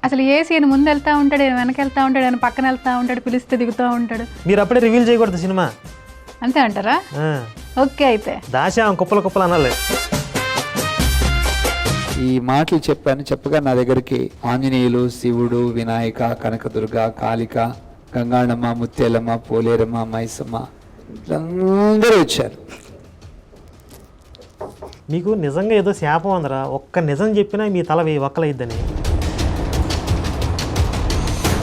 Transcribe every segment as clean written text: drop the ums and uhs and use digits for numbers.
అసలు ఏసీ ఆయన ముందు వెళ్తా ఉంటాడు, ఆయన వెనక వెళ్తా ఉంటాడు, ఆయన పక్కన వెళ్తా ఉంటాడు, పిలిస్తే దిగుతూ ఉంటాడు. మీరు అప్పుడే రివీల్ చేయకూడదు సినిమా. అంతే అంటారా? ఓకే, అయితే దాశా కుప్పలు కుప్పలు అనాలి. ఈ మాటలు చెప్పగా నా దగ్గరికి ఆంజనేయులు, శివుడు, వినాయక, కనకదుర్గ, కాళిక, గంగాళమ్మ, ముత్యాలమ్మ, పోలేరమ్మ, మైసమ్మ అందరూ వచ్చారు. మీకు నిజంగా ఏదో శాపం అందరా, ఒక్క నిజం చెప్పినా మీ తల ఒక్కలైద్దని.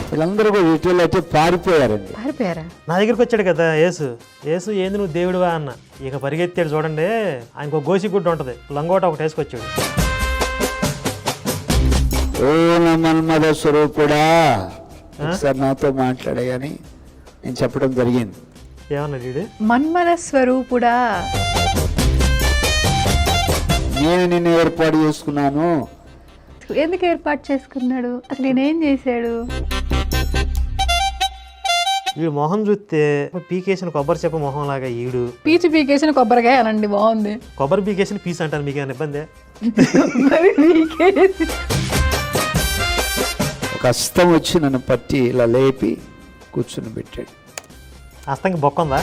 వీళ్ళందరూ కూడా వీటిలో అయితే పారిపోయారండి. నా దగ్గరికి వచ్చాడు కదా యేసు. యేసు ఏంది నువ్వు దేవుడివా అన్న. ఇక పరిగెత్తాడు చూడండి. ఆయనకు గోసి గుడ్డ ఉంటుంది, లంగోట ఒకటి వేసుకొచ్చాడు. ఓ మన్మథ స్వరూపుడా ఒకసారి నాతో మాట్లాడేయని నేను చెప్పడం జరిగింది. ఏమన్నాడు? మన్మథ స్వరూపుడా, నేను నిన్ను ఏర్పాటు చేసుకున్నాను. ఎందుకు ఏర్పాటు చేసుకున్నాడు? అసలు నేనేం చేశాడు? వీడు మొహం చూస్తే పీకేసిన కొబ్బరి చెప్ప మొహం లాగా. ఈడు పీచు పీకేసిన కొబ్బరికాయ అనండి, బాగుంది. కొబ్బరి పీకేసిన పీస్ అంటారు. మీకు ఏమైనా ఇబ్బంది? ఒక హస్తం వచ్చి నన్ను పట్టి ఇలా లేపి కూర్చుని పెట్టాడు. హస్తంకి బొక్క ఉందా?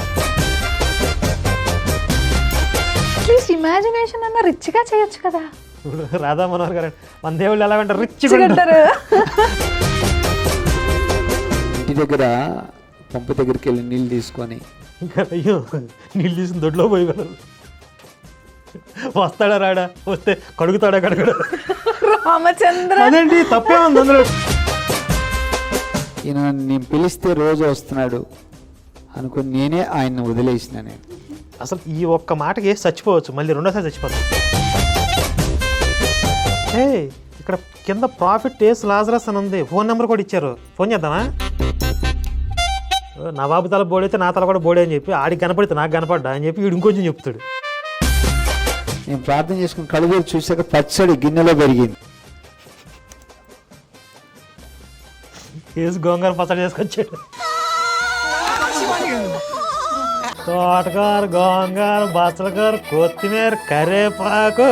అట్లీస్ట్ ఇమాజినేషన్ అన్న రిచ్గా చేయొచ్చు కదా. రాధా మనోహర్ గారు మన దేవుళ్ళు ఎలా అంటారు? రిచ్ అంటారు. ఇంటి దగ్గర పంపు దగ్గరికి వెళ్ళి నీళ్ళు తీసుకొని, ఇంకా అయ్యో నీళ్ళు తీసిన దొడ్లో పోయి వెళ్ళాలి. వస్తాడా రాడా? వస్తే కడుగుతాడా కడగడా? రామచంద్ర, అదేంటి తప్పే ఉంది అందులో. ఈయన నేను పిలిస్తే రోజు వస్తున్నాడు అనుకుని నేనే ఆయన్ని వదిలేసిన. నేను అసలు ఈ ఒక్క మాటకి వేసి చచ్చిపోవచ్చు, మళ్ళీ రెండోసారి చచ్చిపోతాం. ఏ ఇక్కడ కింద ప్రాఫిట్ ఏస్ లాజరస్ అని ఉంది. ఫోన్ నెంబర్ కూడా ఇచ్చారు. ఫోన్ చేద్దామా? నా బాబు తల బోడైతే నా తల కూడా బోడే అని చెప్పి, ఆడికి కనపడితే నాకు కనపడ్డా అని చెప్పి వీడు ఇంకొంచెం చెప్తాడు. నేను ప్రార్థన చేసుకుని కడుగు చూసాక పచ్చడి గిన్నెలో పెరిగింది. వేసి గోంగూర పచ్చడి చేసుకొచ్చాడు. తోటకూర, గోంగూర, బచ్చలకూర, కొత్తిమీర, కరేపాకు.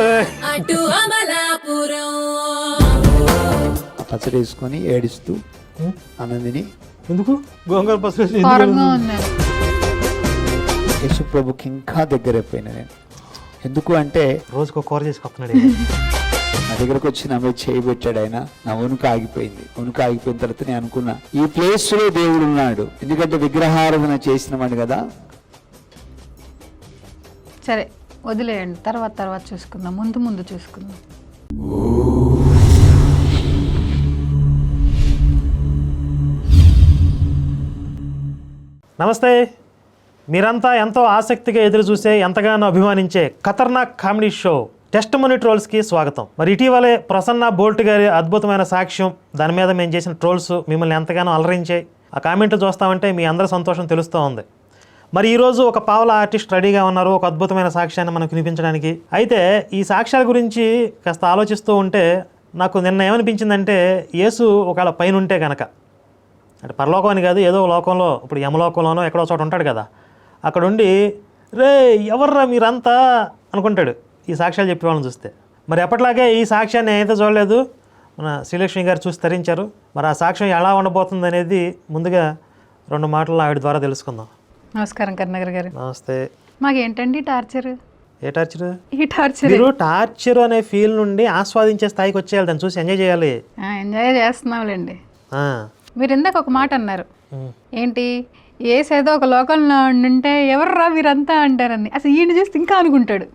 పచ్చడి వేసుకొని ఏడుస్తూ ఆనందిని, ఎందుకు గోంగూర పచ్చడి? యేసు ప్రభుకి ఇంకా దగ్గరైపోయినా నేను. ఎందుకు అంటే రోజుకో కూర చేసుకొస్తున్నాడు. నా దగ్గరకు వచ్చి నా మీద చేయి పెట్టాడు ఆయన. నా వణుకు ఆగిపోయింది. వణుకు ఆగిపోయిన తర్వాత నేను అనుకున్నా, ఈ ప్లేస్ లో దేవుడు ఉన్నాడు. ఎందుకంటే విగ్రహారాధన చేసినవాడు కదా. సరే వదిలేయండి, తర్వాత చూసుకుందాం, ముందు చూసుకుందాం. నమస్తే. మీరంతా ఎంతో ఆసక్తిగా ఎదురు చూసే, ఎంతగానో అభిమానించే ఖతర్నాక్ కామెడీ షో టెస్టిమనీ ట్రోల్స్కి స్వాగతం. మరి ఇటీవలే ప్రసన్న బోల్ట్ గారి అద్భుతమైన సాక్ష్యం, దాని మీద మేము చేసిన ట్రోల్స్ మిమ్మల్ని ఎంతగానో అలరించాయి. ఆ కామెంట్లు చూస్తామంటే మీ అందరి సంతోషం తెలుస్తూ ఉంది. మరి ఈరోజు ఒక పావలా ఆర్టిస్ట్ రెడీగా ఉన్నారు ఒక అద్భుతమైన సాక్ష్యాన్ని మనకు వినిపించడానికి. అయితే ఈ సాక్ష్యాల గురించి కాస్త ఆలోచిస్తూ ఉంటే నాకు నిన్న ఏమనిపించిందంటే, యేసు ఒకవేళ పైన ఉంటే కనుక, అంటే పరలోకం అని కాదు, ఏదో లోకంలో, ఇప్పుడు యమలోకంలోనో ఎక్కడో చోట ఉంటాడు కదా, అక్కడ ఉండి రే ఎవర్రా మీరంతా అనుకుంటాడు ఈ సాక్ష్యాలు చెప్పే వాళ్ళని చూస్తే. మరి ఎప్పట్లాగే ఈ సాక్ష్యాన్ని అయితే చూడలేదు, మన శ్రీలక్ష్మి గారు చూసి తరించారు. మరి ఆ సాక్ష్యం ఎలా ఉండబోతుంది అనేది ముందుగా 2 మాటలు ఆవిడ ద్వారా తెలుసుకుందాం. నమస్కారం కరుణాకర్ గారు. నమస్తే. మాకేంటండి టార్చర్? ఏ టార్చర్? ఈ టార్చర్. మీరు టార్చర్ అనే ఫీల్ నుండి ఆస్వాదించే స్థాయికి వచ్చేయాలి, దాన్ని చూసి ఎంజాయ్ చేయాలి. ఎంజాయ్ చేస్తున్నాంలేండి. మీరు ఇందాక ఒక మాట అన్నారు, ఏంటి ఏసేదో ఒక లోకంలో ఉంటే ఎవర్రా మీరంతా అంటారని. అసలు ఈయన చూస్తే ఇంకా అనుకుంటాడు.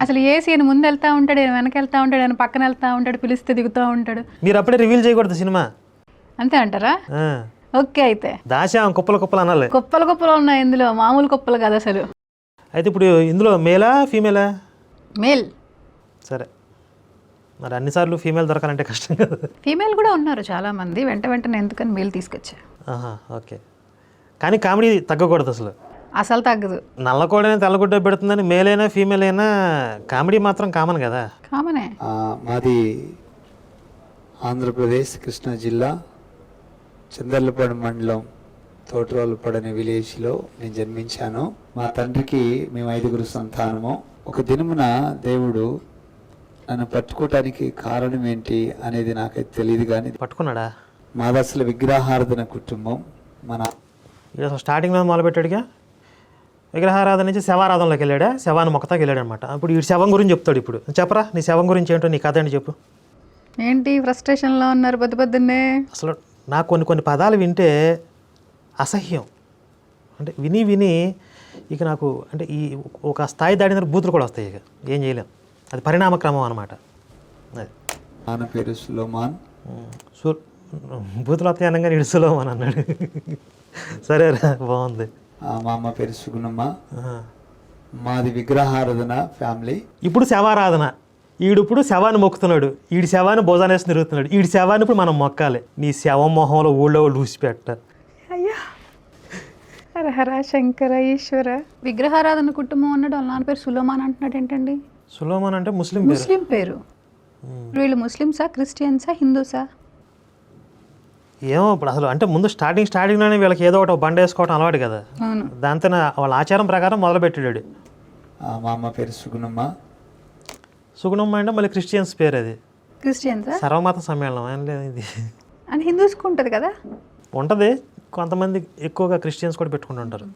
అసలు ఏసీ ఆయన ముందు వెళ్తా ఉంటాడు, ఆయన వెనక వెళ్తా ఉంటాడు, ఆయన పక్కన వెళ్తా ఉంటాడు, పిలిస్తే దిగుతూ ఉంటాడు. మీరు అప్పుడే రివీల్ చేయకూడదు సినిమా. అంతే అంటారా? ఓకే, అయితే దాశా కుప్పలు కుప్పలు అనాలి. కుప్పలు ఉన్నాయి ఇందులో, మామూలు కుప్పలు కదా అసలు. అయితే ఇప్పుడు ఇందులో మేలా ఫీమేలా? మేల్. సరే, మరి అన్నిసార్లు ఫీమేల్ దొరకాలంటే కష్టం కదా. ఫీమేల్ కూడా ఉన్నారు చాలామంది, వెంటనే ఎందుకని మేల్ తీసుకొచ్చా. ఓకే, కానీ కామెడీ తగ్గకూడదు అసలు తగ్గదు. నల్లకోడైనా తెల్లగుడ్డ పెడుతుందని మేలైనా ఫీమేల్ అయినా కామెడీ మాత్రం కామన్ కదా. కామనే. మాది ఆంధ్రప్రదేశ్ కృష్ణా జిల్లా చందర్లపాడు మండలం తోటరాలపాడు అనే విలేజ్లో నేను జన్మించాను. మా తండ్రికి మేము 5గురు సంతానము. ఒక దినమున దేవుడు నన్ను పట్టుకోవటానికి కారణం ఏంటి అనేది నాకైతే తెలియదు. కానీ పట్టుకున్నాడా? మాది అసలు విగ్రహారాధన కుటుంబం. మన ఇది అసలు స్టార్టింగ్లో మొదలుపెట్టాడుగా, విగ్రహారాధన నుంచి శవారాధనలోకి వెళ్ళాడా, శవాన్ని మొక్కతాకి వెళ్ళాడు అనమాట. ఇప్పుడు ఈ శవం గురించి చెప్తాడు. ఇప్పుడు చెప్పరా నీ శవం గురించి ఏంటో, నీ కథ ఏంటి చెప్పు. ఏంటి ఫ్రస్ట్రేషన్లో ఉన్నారు పొద్దున్నే? అసలు నాకు కొన్ని పదాలు వింటే అసహ్యం. అంటే విని విని ఇక నాకు అంటే ఈ ఒక స్థాయి దాటిన తర్వాత బూతులు కూడా వస్తాయి. ఇక ఏం చేయలేం, అది పరిణామక్రమం అనమాట. అది నాన్న పేరు సులోమాన్. బూతులు వస్తాయి అనగా ఇడు సులోమాన్ అన్నాడు. సరేరా, బాగుంది. మా అమ్మ పేరు సుగుణమ్మ. మాది విగ్రహారాధన ఫ్యామిలీ. ఇప్పుడు శవారాధన. ఈడిప్పుడు శవాన్ని మొక్కుతున్నాడు, ఈడి శవాన్ని భోజనేసి తిరుగుతున్నాడు. ఈడి శవాన్ని ఇప్పుడు మనం మొక్కాలి. నీ శవం మొహంలో ఊళ్ళో ఊసిపెట్ట. అయ్యా హరహర శంకర ఈశ్వర. విగ్రహారాధన కుటుంబం అన్నాడు, వాళ్ళ నాన్న పేరు సులోమాన్ అంటున్నాడు ఏంటండి? సులోమాన్ అంటే ముస్లిం పేరు. ముస్లిం పేరు. వీళ్ళు ముస్లిమ్సా, క్రిస్టియన్సా, హిందూసా? ఏమో ఇప్పుడు అసలు అంటే ముందు స్టార్టింగ్లోనే వీళ్ళకి ఏదో ఒకటి బండ వేసుకోవటం అలవాటు కదా, అవును. దాంతో వాళ్ళ ఆచారం ప్రకారం మొదలుపెట్టాడు. మా అమ్మ పేరు సుగుణమ్మ. సుగుణమ్మ అంటే మళ్ళీ క్రిస్టియన్స్ పేరు. అది క్రిస్టియన్సా? సర్వమత సమ్మేళనం ఏం లేదు ఇది. అని హిందూస్కి ఉంటుంది కదా. ఉంటుంది, కొంతమంది ఎక్కువగా క్రిస్టియన్స్ కూడా పెట్టుకుంటుంటారు.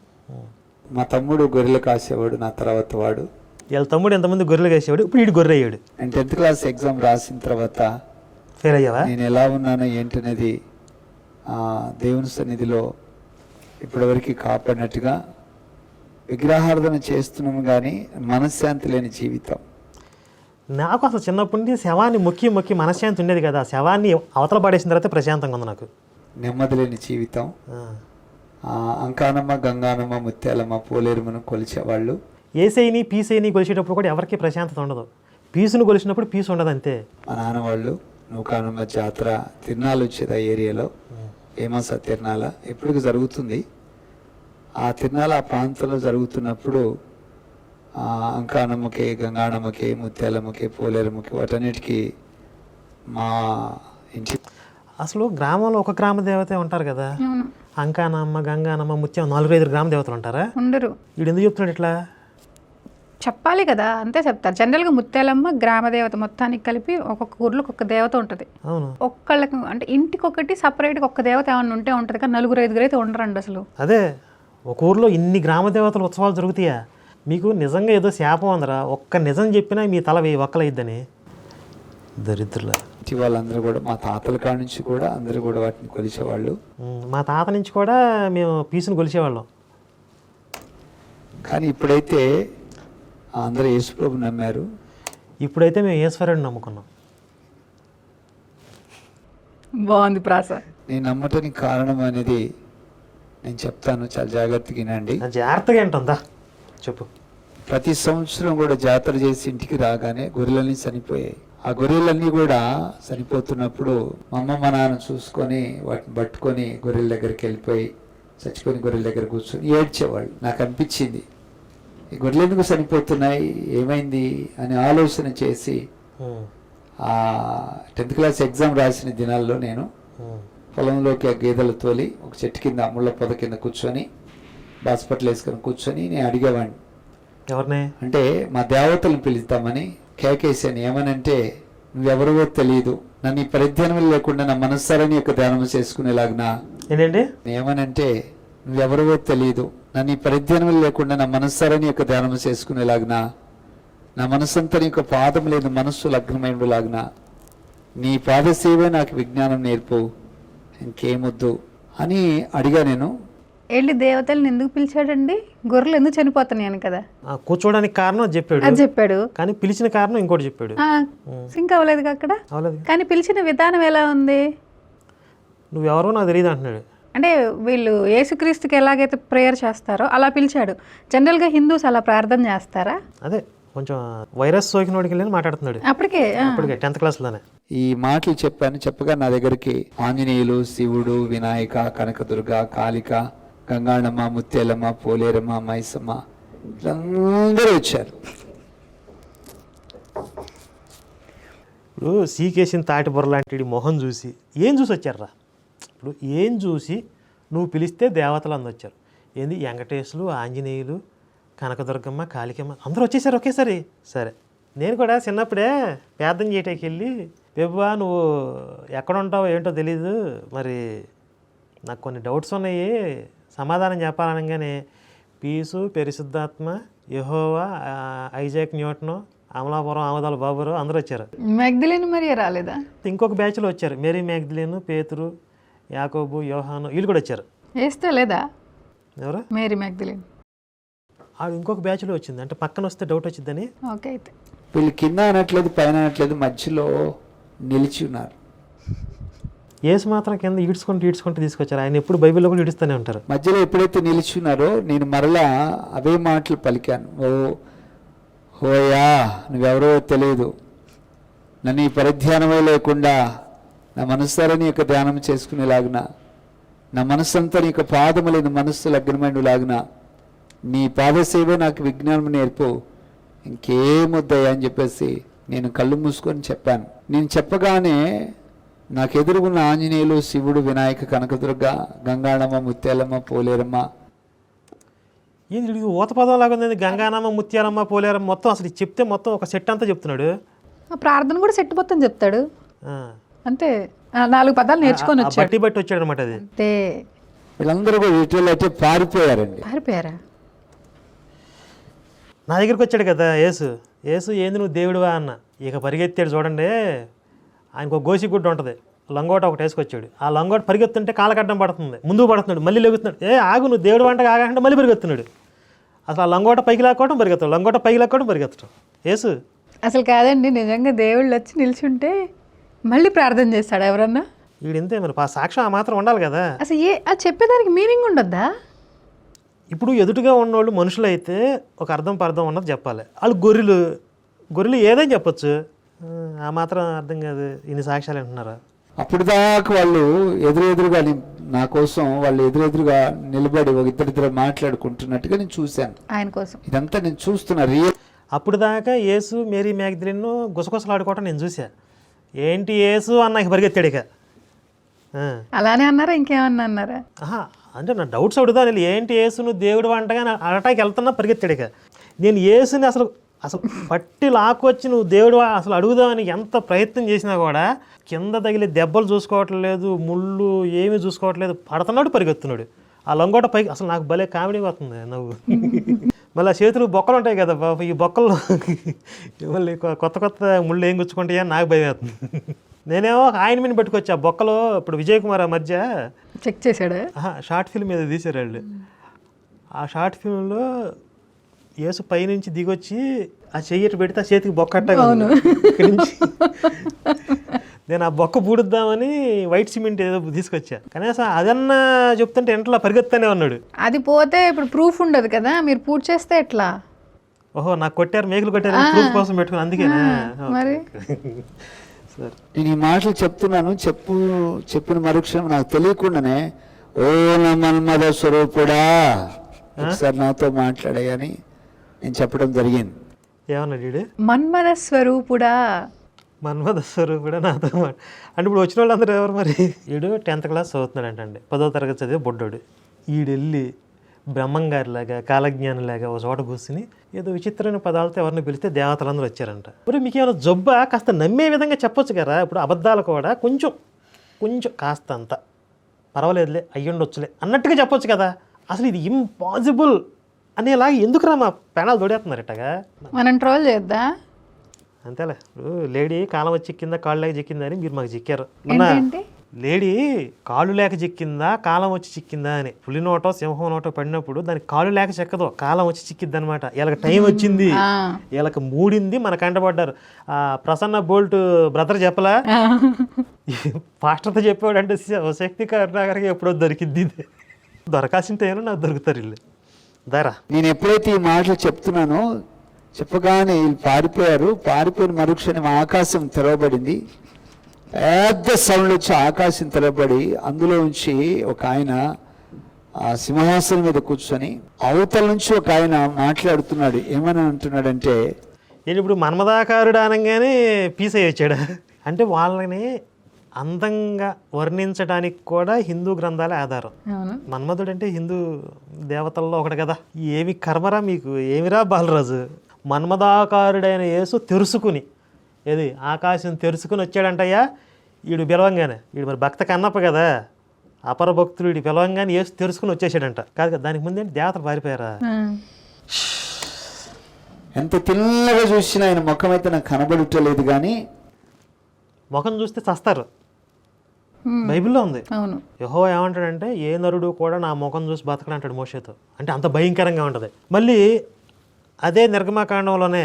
మా తమ్ముడు గొర్రెలు కాసేవాడు నా తర్వాత వాడు. వీళ్ళ తమ్ముడు ఎంతమంది గొర్రెలు వేసేవాడు, ఇప్పుడు వీడు గొర్రె అయ్యాడు. నేను 10th క్లాస్ ఎగ్జామ్ రాసిన తర్వాత ఫెయిల్ అయ్యావా? నేను ఎలా ఉన్నానో ఏంటనేది దేవుని సన్నిధిలో ఇప్పటివరకు కాపాడినట్టుగా విగ్రహారాధన చేస్తున్నాము, కానీ మనశ్శాంతి లేని జీవితం. నాకు అసలు చిన్నప్పటి నుంచి శవాన్ని మొక్కి మనశ్శాంతి ఉండేది కదా, శవాన్ని అవతల పడేసిన తర్వాత ప్రశాంతంగా ఉంది నాకు. నెమ్మది లేని జీవితం. అంకానమ్మ, గంగానమ్మ, ముత్యాలమ్మ, పోలేరుమను కొలిచేవాళ్ళు. ఏసైని పీసైని కొలిచేటప్పుడు కూడా ఎవరికి ప్రశాంతత ఉండదు. పీసును కొలిచినప్పుడు పీసు ఉండదు అంతే. మా నాన్న వాళ్ళు నూకానమ్మ జాతర తిరునాళ్ళు వచ్చేది ఆ ఏరియాలో. ఏమాస తిరునాళ ఎప్పటికి జరుగుతుంది. ఆ తిరునాళ ఆ ప్రాంతంలో జరుగుతున్నప్పుడు అంకానమ్మకి, గంగానమ్మకి, ముత్యాలమ్మకి, పోలేరమ్మకి, వాటన్నిటికీ మా ఇంటి అసలు గ్రామంలో ఒక గ్రామ దేవత ఉంటారు కదా, అంకానమ్మ, గంగానమ్మ, ముత్యం 4-5 గ్రామ దేవతలు ఉంటారా? ఉండరు. వీడు ఎందుకు చెప్తున్నాడు ఇట్లా? చెప్పాలి కదా, అంతే చెప్తారు. జనరల్గా ముత్యాలమ్మ గ్రామ దేవత మొత్తానికి కలిపి ఒక్కొక్క ఊర్లో ఒక్కొక్క దేవత ఉంటుంది. అవును. ఒక్కళ్ళకి అంటే ఇంటికి ఒకటి సపరేట్గా ఒక్క దేవత ఏమన్నా ఉంటుంది కానీ 4-5 అయితే ఉండరండి అసలు. అదే ఒక ఊర్లో ఇన్ని గ్రామ దేవతల ఉత్సవాలు జరుగుతాయా? మీకు నిజంగా ఏదో శాపం అందరా, ఒక్క నిజం చెప్పినా మీ తల ఒక్కలైద్దని. దరిద్రుల ఇంటి వాళ్ళందరూ కూడా, మా తాతల కాడ నుంచి కూడా అందరూ కూడా వాటిని కొలిచేవాళ్ళు. మా తాత నుంచి కూడా మేము పీసును కొలిచేవాళ్ళం. కానీ ఇప్పుడైతే అందరూ యేసుప్రభు నమ్మారు. ఇప్పుడైతే మేము ఈశ్వరుడిని నమ్ముకున్నాం. బాగుంది ప్రాస. నేను నమ్మటానికి కారణం అనేది నేను చెప్తాను, చాలా జాగ్రత్తగా వినండి. జాగ్రత్తగా ఏంటుందా చెప్పు. ప్రతి సంవత్సరం కూడా జాతర చేసి ఇంటికి రాగానే గొర్రెలన్నీ చనిపోయాయి. ఆ గొర్రెలన్నీ కూడా చనిపోతున్నప్పుడు మా అమ్మ మా నాన్న చూసుకొని వాటిని పట్టుకొని గొర్రెల దగ్గరికి వెళ్ళిపోయి చచ్చిపోయిన గొర్రెల దగ్గర కూర్చొని ఏడ్చేవాళ్ళు. నాకు అనిపించింది, ఈ గొర్రెలు ఎందుకు చనిపోతున్నాయి, ఏమైంది అని ఆలోచన చేసి 10th క్లాస్ ఎగ్జామ్ రాసిన దినాల్లో నేను పొలంలోకి ఆ గేదెలు తోలి ఒక చెట్టు కింద ముళ్ళ పొద కింద కూర్చొని హాస్పిటల్ వేసుకొని కూర్చొని నేను అడిగేవాడిని. ఎవరిని అంటే మా దేవతలను పిలుస్తామని కేకేసాను. ఏమనంటే, నువ్వెవరివో తెలియదు, నన్ను ఈ పరిజ్ఞానం లేకుండా నా మనస్సారాన్ని యొక్క ధ్యానం చేసుకునేలాగినా. ఏంటండి? ఏమనంటే, నువ్వెవరివో తెలియదు, నన్ను ఈ పరిజ్ఞానం లేకుండా నా మనస్సారాన్ని యొక్క ధ్యానం చేసుకునేలాగినా, నా మనస్సంతా నీ యొక్క పాదం లేదు మనస్సు లగ్నమైనలాగినా, నీ పాదసేవే నాకు విజ్ఞానం నేర్పు, ఇంకేమొద్దు అని అడిగా నేను. వెళ్ళి దేవతలను ఎందుకు పిలిచాడండి? గొర్రెలు ఎందుకు చనిపోతున్నాయని కదా కూర్చోడానికి కారణం అది చెప్పాడు. అది చెప్పాడు. కానీ పిలిచిన కారణం ఇంకోటి చెప్పాడు. సింక్ అవ్వలేదు అక్కడ. అవ్వలేదు. కానీ పిలిచిన విధానం ఎలా ఉంది? నువ్వెవరో నాకు తెలియదు అంటున్నాడు. అంటే వీళ్ళు యేసుక్రీస్తుకి ఎలాగైతే ప్రేయర్ చేస్తారో అలా పిలిచాడు. జనరల్గా హిందూస్ అలా ప్రార్థన చేస్తారా? అదే కొంచెం వైరస్ సోకినోడికి వెళ్ళి మాట్లాడుతున్నాడు అప్పటికే 10th క్లాస్లోనే. ఈ మాటలు చెప్పగా నా దగ్గరికి ఆంజనేయులు, శివుడు, వినాయక, కనకదుర్గ, కాళిక, గంగాణమ్మ, ముత్యాలమ్మ, పోలేరమ్మ, మైసమ్మ వీళ్ళందరూ వచ్చారు. ఇప్పుడు సీకేసిన తాటి బుర్ర లాంటి మొహం చూసి ఏం చూసి వచ్చారా? ఇప్పుడు ఏం చూసి నువ్వు పిలిస్తే దేవతలు అందరూ వచ్చారు. ఏంది వెంకటేశ్వరులు, ఆంజనేయులు, కనకదుర్గమ్మ, కాళికమ్మ అందరూ వచ్చేసారు ఒకేసారి. సరే నేను కూడా చిన్నప్పుడే ప్రార్థన చేయటానికి వెళ్ళి బెబ్బా నువ్వు ఎక్కడ ఉంటావో ఏంటో తెలీదు, మరి నాకు కొన్ని డౌట్స్ ఉన్నాయి, సమాధానం చెప్పాలనగానే పీసు, పరిశుద్ధాత్మ, యెహోవా, ఐజాక్ న్యూటను, అమలాపురం ఆమదాల బాబురావు అందరూ వచ్చారు. మెగ్దలేని మరియ రాలేదా? ఇంకొక బ్యాచ్లో వచ్చారు, మేరీ మ్యాగ్దలేను, పేతురు, యాకోబు, యోహాను, వీళ్ళు కూడా వచ్చారు. వేస్తే లేదా ఎవరు? మేరీ మెగ్దలేని. ఆవిడ ఇంకొక బ్యాచ్లో వచ్చింది, అంటే పక్కన వస్తే డౌట్ వచ్చిందని. ఓకే, అయితే వీళ్ళు కింద అనట్లేదు, పైన అనట్లేదు, మధ్యలో నిలిచి ఉన్నారు. యేసు మాత్రం కింద ఈడ్చుకుంటూ తీసుకొచ్చారు. ఆయన ఎప్పుడు బైబిల్లో కూడా ఈడుస్తూనే ఉంటారు. మధ్యలో ఎప్పుడైతే నిలిచి ఉన్నారో నేను మరలా అవే మాటలు పలికాను. హోయా నువ్వెవరో తెలియదు, నన్ను ఈ పరిధ్యానమే లేకుండా నా మనస్సారా నీ యొక్క ధ్యానం చేసుకునేలాగున, నా మనస్సంతా నీ యొక్క పాదములు నీ మనస్సు లగ్నమైనలాగున, నీ పాదసేవే నాకు విజ్ఞానం నేర్పు, ఇంకేమొద్దయ్యా అని చెప్పేసి నేను కళ్ళు మూసుకొని చెప్పాను. నేను చెప్పగానే నాకు ఎదురుగున్న ఆంజనేయులు, శివుడు, వినాయక, కనకదుర్గ, గంగాళమ్మ, ముత్యాలమ్మ, పోలేరమ్మ. ఏంది ఊత పదం లాగా ఉంది, గంగానమ్మ, ముత్యాలమ్మ, పోలేరమ్మ, మొత్తం అసలు చెప్తే మొత్తం ఒక సెట్ అంతా చెప్తున్నాడు. ప్రార్థన కూడా సెట్ మొత్తం చెప్తాడు ఆ. అంతే. 4 పదాలు నేర్చుకొని వచ్చాడు. బట్టి వచ్చాడు అనమాట. అది అంతే. వీళ్ళందరూ కూడా ఇటీవల అయితే పారిపోయారండి. పారిపోయారా? నా దగ్గరికి వచ్చాడు కదా యేసు ఏంది నువ్వు దేవుడివా అన్న, ఇక పరిగెత్తాడు. చూడండి, ఆయనకు ఒక గోసి గుడ్డ ఉంటుంది, లంగోట ఒకటి వేసుకొచ్చాడు. ఆ లంగోట పరిగెత్తుంటే కాలకడ్డం పడుతుంది, ముందుకు పడుతున్నాడు, మళ్ళీ లెగుతున్నాడు. ఆగు నువ్వు దేవుడు వంట ఆగంటే మళ్ళీ పరిగెత్తున్నాడు. అసలు ఆ లంగోట పైకి లాక్కోవడం పరిగెత్తాడు, లంగోట పైకి లాక్కోవడం పరిగెత్తడం. యేసు అసలు కాదండి, నిజంగా దేవుళ్ళు వచ్చి నిల్చుంటే మళ్ళీ ప్రార్థన చేస్తాడు ఎవరన్నా? వీడింతే మరి, సాక్ష్యం ఆ మాత్రం ఉండాలి కదా. అసలు అది చెప్పేదానికి మీనింగ్ ఉండొద్దా? ఇప్పుడు ఎదుటిగా ఉన్నోళ్ళు మనుషులు అయితే ఒక అర్థం పర్థం ఉన్నది చెప్పాలి. వాళ్ళు గొర్రెలు ఏదైనా చెప్పొచ్చు, ఆ మాత్రం అర్థం కాదు. ఇన్ని సాక్ష్యాలు అంటున్నారా? అప్పుడు దాకా వాళ్ళు ఎదురుగా నా కోసం వాళ్ళు ఎదురుగా నిలబడి ఒక ఇద్దరిద్దరు మాట్లాడుకుంటున్నట్టుగా నేను చూశాను. ఆయన కోసం ఇదంతా నేను చూస్తున్నా రియల్. అప్పుడు దాకా యేసు, మేరీ మ్యాగ్దలేన్ గుసగుసలాడుకోవటం నేను చూసా. ఏంటి యేసు అన్న ఇక పరిగెత్తాడు ఇక. అలానే అన్నారా, ఇంకేమన్నా అన్నారా? అంటే నా డౌట్స్ అడుగుదా, ఏంటి యేసు నువ్వు దేవుడు వంటగా అరటాకి వెళ్తున్నా పరిగెత్తాడు ఇక. నేను యేసుని అసలు పట్టి లాక్కొచ్చి నువ్వు దేవుడు అసలు అడుగుదామని ఎంత ప్రయత్నం చేసినా కూడా కింద తగిలి దెబ్బలు చూసుకోవట్లేదు, ముళ్ళు ఏమీ చూసుకోవట్లేదు, పడుతున్నాడు పరిగెత్తున్నాడు. ఆ లంగోట పైకి అసలు నాకు భలే కామెడీ వస్తుంది నవ్వు. మళ్ళీ ఆ చేతులు బొక్కలు ఉంటాయి కదా బాబు, ఈ బొక్కల్లో మళ్ళీ కొత్త ముళ్ళు ఏం గుచ్చుకుంటాయా నాకు భయం అవుతుంది. నేనేమో ఆయన మీద పెట్టుకొచ్చా బొక్కలు. ఇప్పుడు విజయ్ కుమార్ ఆ మధ్య చెక్ చేశాడు, షార్ట్ ఫిల్మ్ మీద తీశారు వాళ్ళు. ఆ షార్ట్ ఫిల్మ్లో యేసు పైనుంచి దిగొచ్చి ఆ చెయ్యి పెడితే ఆ చేతికి బొక్క అట్టగా నుంచి నేను ఆ బొక్క పూడుద్దామని వైట్ సిమెంట్ ఏదో తీసుకొచ్చా. కనీసం అదన్నా చెప్తుంటే ఇంట్లో పరిగెత్తానే ఉన్నాడు. అది పోతే ఇప్పుడు ప్రూఫ్ ఉండదు కదా, మీరు పూర్తి చేస్తే ఎట్లా? ఓహో నాకు కొట్టారు, మేకులు కొట్టారు ప్రూఫ్ కోసం పెట్టుకుని, అందుకేనా? మరి సరే, నేను ఈ మాటలు చెప్తున్నాను. చెప్పిన మరుక్షణం నాకు తెలియకుండానే ఓ నా మన్మథ స్వరూపుడా ఒకసారి నాతో మాట్లాడేయని నేను చెప్పడం జరిగింది. ఏమన్నాడు వీడు? మన్మథ స్వరూపుడా. మన్మథ స్వరూపుడా నాతో అంటే ఇప్పుడు వచ్చిన వాళ్ళందరూ ఎవరు మరి? వీడు 10th క్లాస్ చదువుతున్నాడు అంటండి, 10వ తరగతి చదివే బొడ్డోడు. వీడెళ్ళి బ్రహ్మంగారిలాగా కాలజ్ఞానిలాగా ఒక చోట కూర్చుని ఏదో విచిత్రమైన పదాలతో ఎవరిని పిలిస్తే దేవతలందరూ వచ్చారంట. మరి మీకు ఏమైనా జబ్బా, కాస్త నమ్మే విధంగా చెప్పొచ్చు కదా. ఇప్పుడు అబద్ధాలు కూడా కొంచెం కాస్త అంత పర్వాలేదులే, అయ్యుండొచ్చులే అన్నట్టుగా చెప్పొచ్చు కదా. అసలు ఇది ఇంపాసిబుల్ అనేలాగా ఎందుకురా మా పెనాలు దొడేస్తున్నారు ఇట్టగా? మనం ట్రోల్ చేద్దా? అంతేలే, ఇప్పుడు లేడీ కాలం వచ్చి చిక్కిందా కాళ్ళు లేక చిక్కిందా అని మీరు మాకు చిక్కారు. ఏంటి? లేడీ కాళ్ళు లేక చిక్కిందా కాలం వచ్చి చిక్కిందా అని. పులి నోటో సింహం నోటో పడినప్పుడు దానికి కాళ్ళు లేక చిక్కదో, కాలం వచ్చి చిక్కిద్ది అనమాట. వీళ్ళకి టైం వచ్చింది, వీళ్ళకి మూడింది, మన కంటపడ్డారు. ప్రసన్న బోల్ట్ బ్రదర్ చెప్పలా, పాస్టర్తో చెప్పాడు అంటే శక్తి కరుణాకర్కి ఎప్పుడో దొరికిద్ది. దొరకాల్సిన టైంలో నాకు దొరుకుతారు వీళ్ళు. దారా నేను ఎప్పుడైతే ఈ మాటలు చెప్తున్నానో చెప్పగానే వీళ్ళు పారిపోయిన మరుక్షణం ఆకాశం తెరవబడింది. పెద్ద సౌండ్ వచ్చి ఆకాశం తెరవబడి అందులో నుంచి ఒక ఆయన ఆ సింహాసనం మీద కూర్చొని అవతల నుంచి ఒక ఆయన మాట్లాడుతున్నాడు. ఏమని అంటున్నాడంటే, నేను ఇప్పుడు మన్మదాకారుడు అనగానే పీస్ అయ్యి వచ్చాడా అంటే వాళ్ళని అందంగా వర్ణించడానికి కూడా హిందూ గ్రంథాలే ఆధారం. మన్మధుడు అంటే హిందూ దేవతల్లో ఒకటి కదా. ఏమి కర్మరా మీకు, ఏమిరా బాలరాజు, మన్మదాకారుడైన యేసు తెరుచుకుని ఏది ఆకాశం తెరుచుకుని వచ్చాడంటయ్యా. వీడు పిలవంగానే, వీడు మరి భక్త కన్నప్ప కదా, అపర భక్తుడు, వీడు పిలవంగానే యేసు తెరుచుకుని వచ్చేసాడంట. కాదు కదా, దానికి ముందేంటి దేవతలు పారిపోయారా? ఎంత తిన్నగా చూసినా ఆయన ముఖం అయితే నాకు కనబడటలేదు, కానీ ముఖం చూస్తే చస్తారు. బైబిల్లో ఉంది. అవును. యెహోవా ఏమంటాడంటే, ఏ నరుడు కూడా నా ముఖం చూసి బతకడు అంటాడు మోషేతో. అంటే అంత భయంకరంగా ఉంటుంది. మళ్ళీ అదే నిర్గమాకాండంలోనే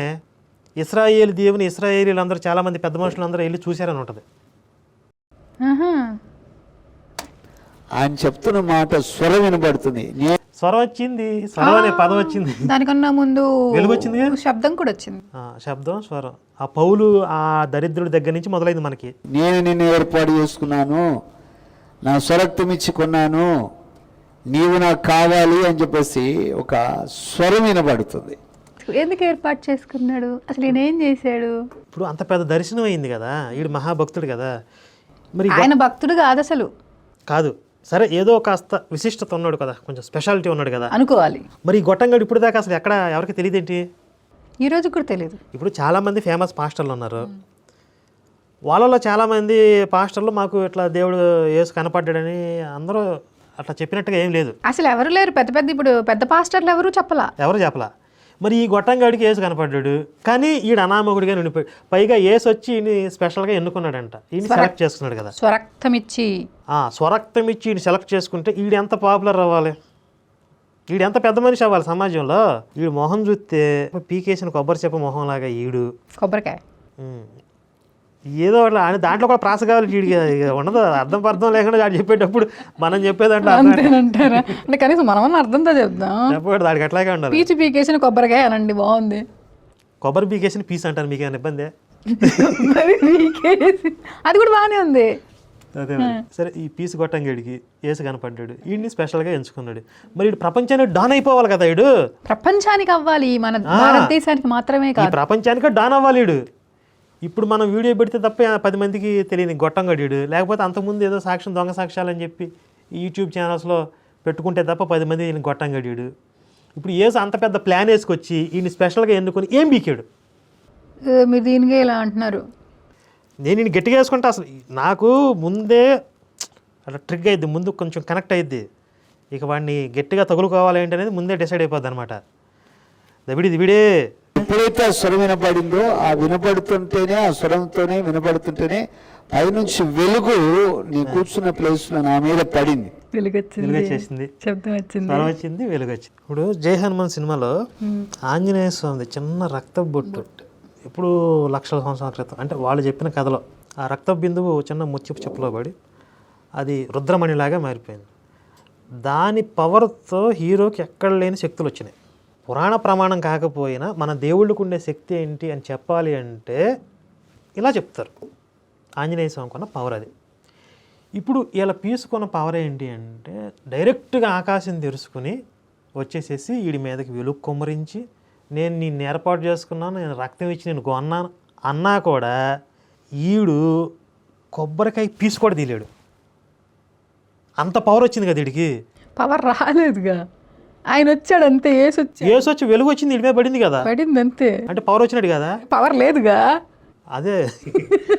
ఇశ్రాయేలు దేవుని ఇశ్రాయేలీలందరూ చాలామంది పెద్ద మనుషులందరూ వెళ్ళి చూశారని ఉంటుంది. ఆయన చెప్తున్న మాట స్వరం వినబడుతుంది. స్వరం వచ్చింది, స్వరం అనే పదం వచ్చింది. దానికన్నా ముందు వెలుగు వచ్చింది, శబ్దం కూడా వచ్చింది. శబ్దం, స్వరం. ఆ పౌలు ఆ దరిద్రుడి దగ్గర నుంచి మొదలైంది మనకి. నేను నిన్ను ఏర్పాటు చేసుకున్నాను, నా స్వరక్తం ఇచ్చి కొన్నాను, నీవు నాకు కావాలి అని చెప్పేసి ఒక స్వరం వినబడుతుంది. ఎందుకు ఏర్పాటు చేసుకున్నాడు? అసలు ఈయన ఏం చేశాడు? ఇప్పుడు అంత పెద్ద దర్శనం అయింది కదా, వీడు మహాభక్తుడు కదా. మరి ఆయన భక్తుడు కాదు అసలు. కాదు, సరే ఏదో కాస్త విశిష్టత ఉన్నాడు కదా, కొంచెం స్పెషాలిటీ ఉన్నాడు కదా అనుకోవాలి. మరి ఈ గొట్టంగాడు ఇప్పుడు దాకా అసలు ఎక్కడ ఎవరికి తెలియదేంటి? ఈ రోజు కూడా తెలియదు. ఇప్పుడు చాలామంది ఫేమస్ పాస్టర్లు ఉన్నారు. వాళ్ళలో చాలామంది పాస్టర్లు మాకు ఇట్లా దేవుడు యేసు కనపడ్డాడని అందరూ అట్లా చెప్పినట్టుగా ఏం లేదు. అసలు ఎవరు లేరు, పెద్ద పెద్ద ఇప్పుడు పెద్ద పాస్టర్లు ఎవరు చెప్పలా. ఎవరు చెప్పలా. మరి ఈ గొట్టంగాడికి యేసు కనపడ్డాడు, కానీ ఈయన అనామకుడిగా ఉండిపోయాడు. పైగా యేసు వచ్చి ఈయన స్పెషల్గా ఎన్నుకున్నాడంట, ఈయన సెలెక్ట్ చేసుకున్నాడు కదా. స్వరక్తం ఇచ్చి స్వరక్తం ఇచ్చి ఈయన సెలెక్ట్ చేసుకుంటే ఈడు ఎంత పాపులర్ అవ్వాలి, ఈడు ఎంత పెద్ద మనిషి అవ్వాలి సమాజంలో. ఈడు మొహం చూస్తే పీకేసిన కొబ్బరి చెప్ప మొహం లాగా ఈడు, కొబ్బరికాయ ఏదో అట్లా అని దాంట్లో కూడా ప్రాస కావాలి. వీడికి ఉండదు, అర్థం పర్థం లేకుండా వాడు చెప్పేటప్పుడు మనం చెప్పేదంటే అంటారా అంటే కనీసం మనం అర్థంతో చెప్దాం. చెప్పాడు దానికి అట్లాగే ఉండాలి. పీచు పీకేసిన కొబ్బరికాయ అనండి, బాగుంది. కొబ్బరి పీకేసిన పీస్ అంటారు, మీకు ఏమైనా ఇబ్బంది? అది కూడా బాగానే ఉంది. అదే సరే, ఈ పీస్ గొట్టంగాడికి యేసు కనపడ్డాడు, వీడిని స్పెషల్గా ఎంచుకున్నాడు. మరి వీడు ప్రపంచానికి డాన్ అయిపోవాలి కదా. వీడు ప్రపంచానికి అవ్వాలి, మన భారతదేశానికి మాత్రమే కాదు, ప్రపంచానికి డాన్ అవ్వాలి వీడు. ఇప్పుడు మనం వీడియో పెడితే తప్ప 10 మందికి తెలియదు గొట్టంగాడు. లేకపోతే అంతకుముందు ఏదో సాక్ష్యం దొంగ సాక్ష్యాలు అని చెప్పి యూట్యూబ్ ఛానల్స్లో పెట్టుకుంటే తప్ప 10 మంది ఈయన గొట్టంగాడు. ఇప్పుడు యేసు అంత పెద్ద ప్లాన్ వేసుకొచ్చి ఈయన స్పెషల్గా ఎన్నుకొని ఏం బీకాడు? మీరు దీనికే ఇలా అంటున్నారు. నేను ఈయన గట్టిగా వేసుకుంటా, అసలు నాకు ముందే అట్లా ట్రిక్ అయ్యిద్ది, ముందు కొంచెం కనెక్ట్ అయ్యిద్ది. ఇక వాడిని గట్టిగా తగులుకోవాలి ఏంటి అనేది ముందే డిసైడ్ అయిపోద్ది అనమాట. దవిడిది వీడే. ఎప్పుడైతే ఆ స్వరం వినపడిందో, ఆ వినపడుతుంటేనే, ఆ స్వరంతోనే వినపడుతుంటేనే పైనుంచి వెలుగు నీ కూర్చున్న ప్లేస్ లో నా మీద పడింది. వెలుగు వచ్చేసింది, స్వరం వచ్చింది, వెలుగు వచ్చింది. ఇప్పుడు జై హనుమాన్ సినిమాలో ఆంజనేయ స్వామి చిన్న రక్త బొట్టు, ఇప్పుడు లక్షల సంవత్సరాల క్రితం, అంటే వాళ్ళు చెప్పిన కథలో ఆ రక్త బిందువు చిన్న ముత్యపు చెప్పులో పడి అది రుద్రమణిలాగా మారిపోయింది. దాని పవర్తో హీరోకి ఎక్కడ లేని శక్తులు వచ్చినాయి. పురాణ ప్రమాణం కాకపోయినా మన దేవుళ్ళకు ఉండే శక్తి ఏంటి అని చెప్పాలి అంటే ఇలా చెప్తారు, ఆంజనేయ స్వామి కొన్న పవర్ అది. ఇప్పుడు ఇలా పీసుకున్న పవర్ ఏంటి అంటే డైరెక్ట్గా ఆకాశం తెరుచుకుని వచ్చేసేసి వీడి మీదకి వెలుగు కొమ్మరించి, నేను నిన్ను ఏర్పాటు చేసుకున్నాను, నేను రక్తం ఇచ్చి నేను కొన్నాను అన్నా కూడా ఈడు కొబ్బరికాయ పీసు కూడా తీలేడు. అంత పవర్ వచ్చింది కదా వీడికి. పవర్ రాలేదుగా, ఆయన వచ్చాడు అంతే. యేసు వచ్చి వెలుగు వచ్చింది, వీడి మీద పడింది కదా, పడింది అంతే. అంటే పవర్ వచ్చినట్టు కదా. పవర్ లేదుగా. అదే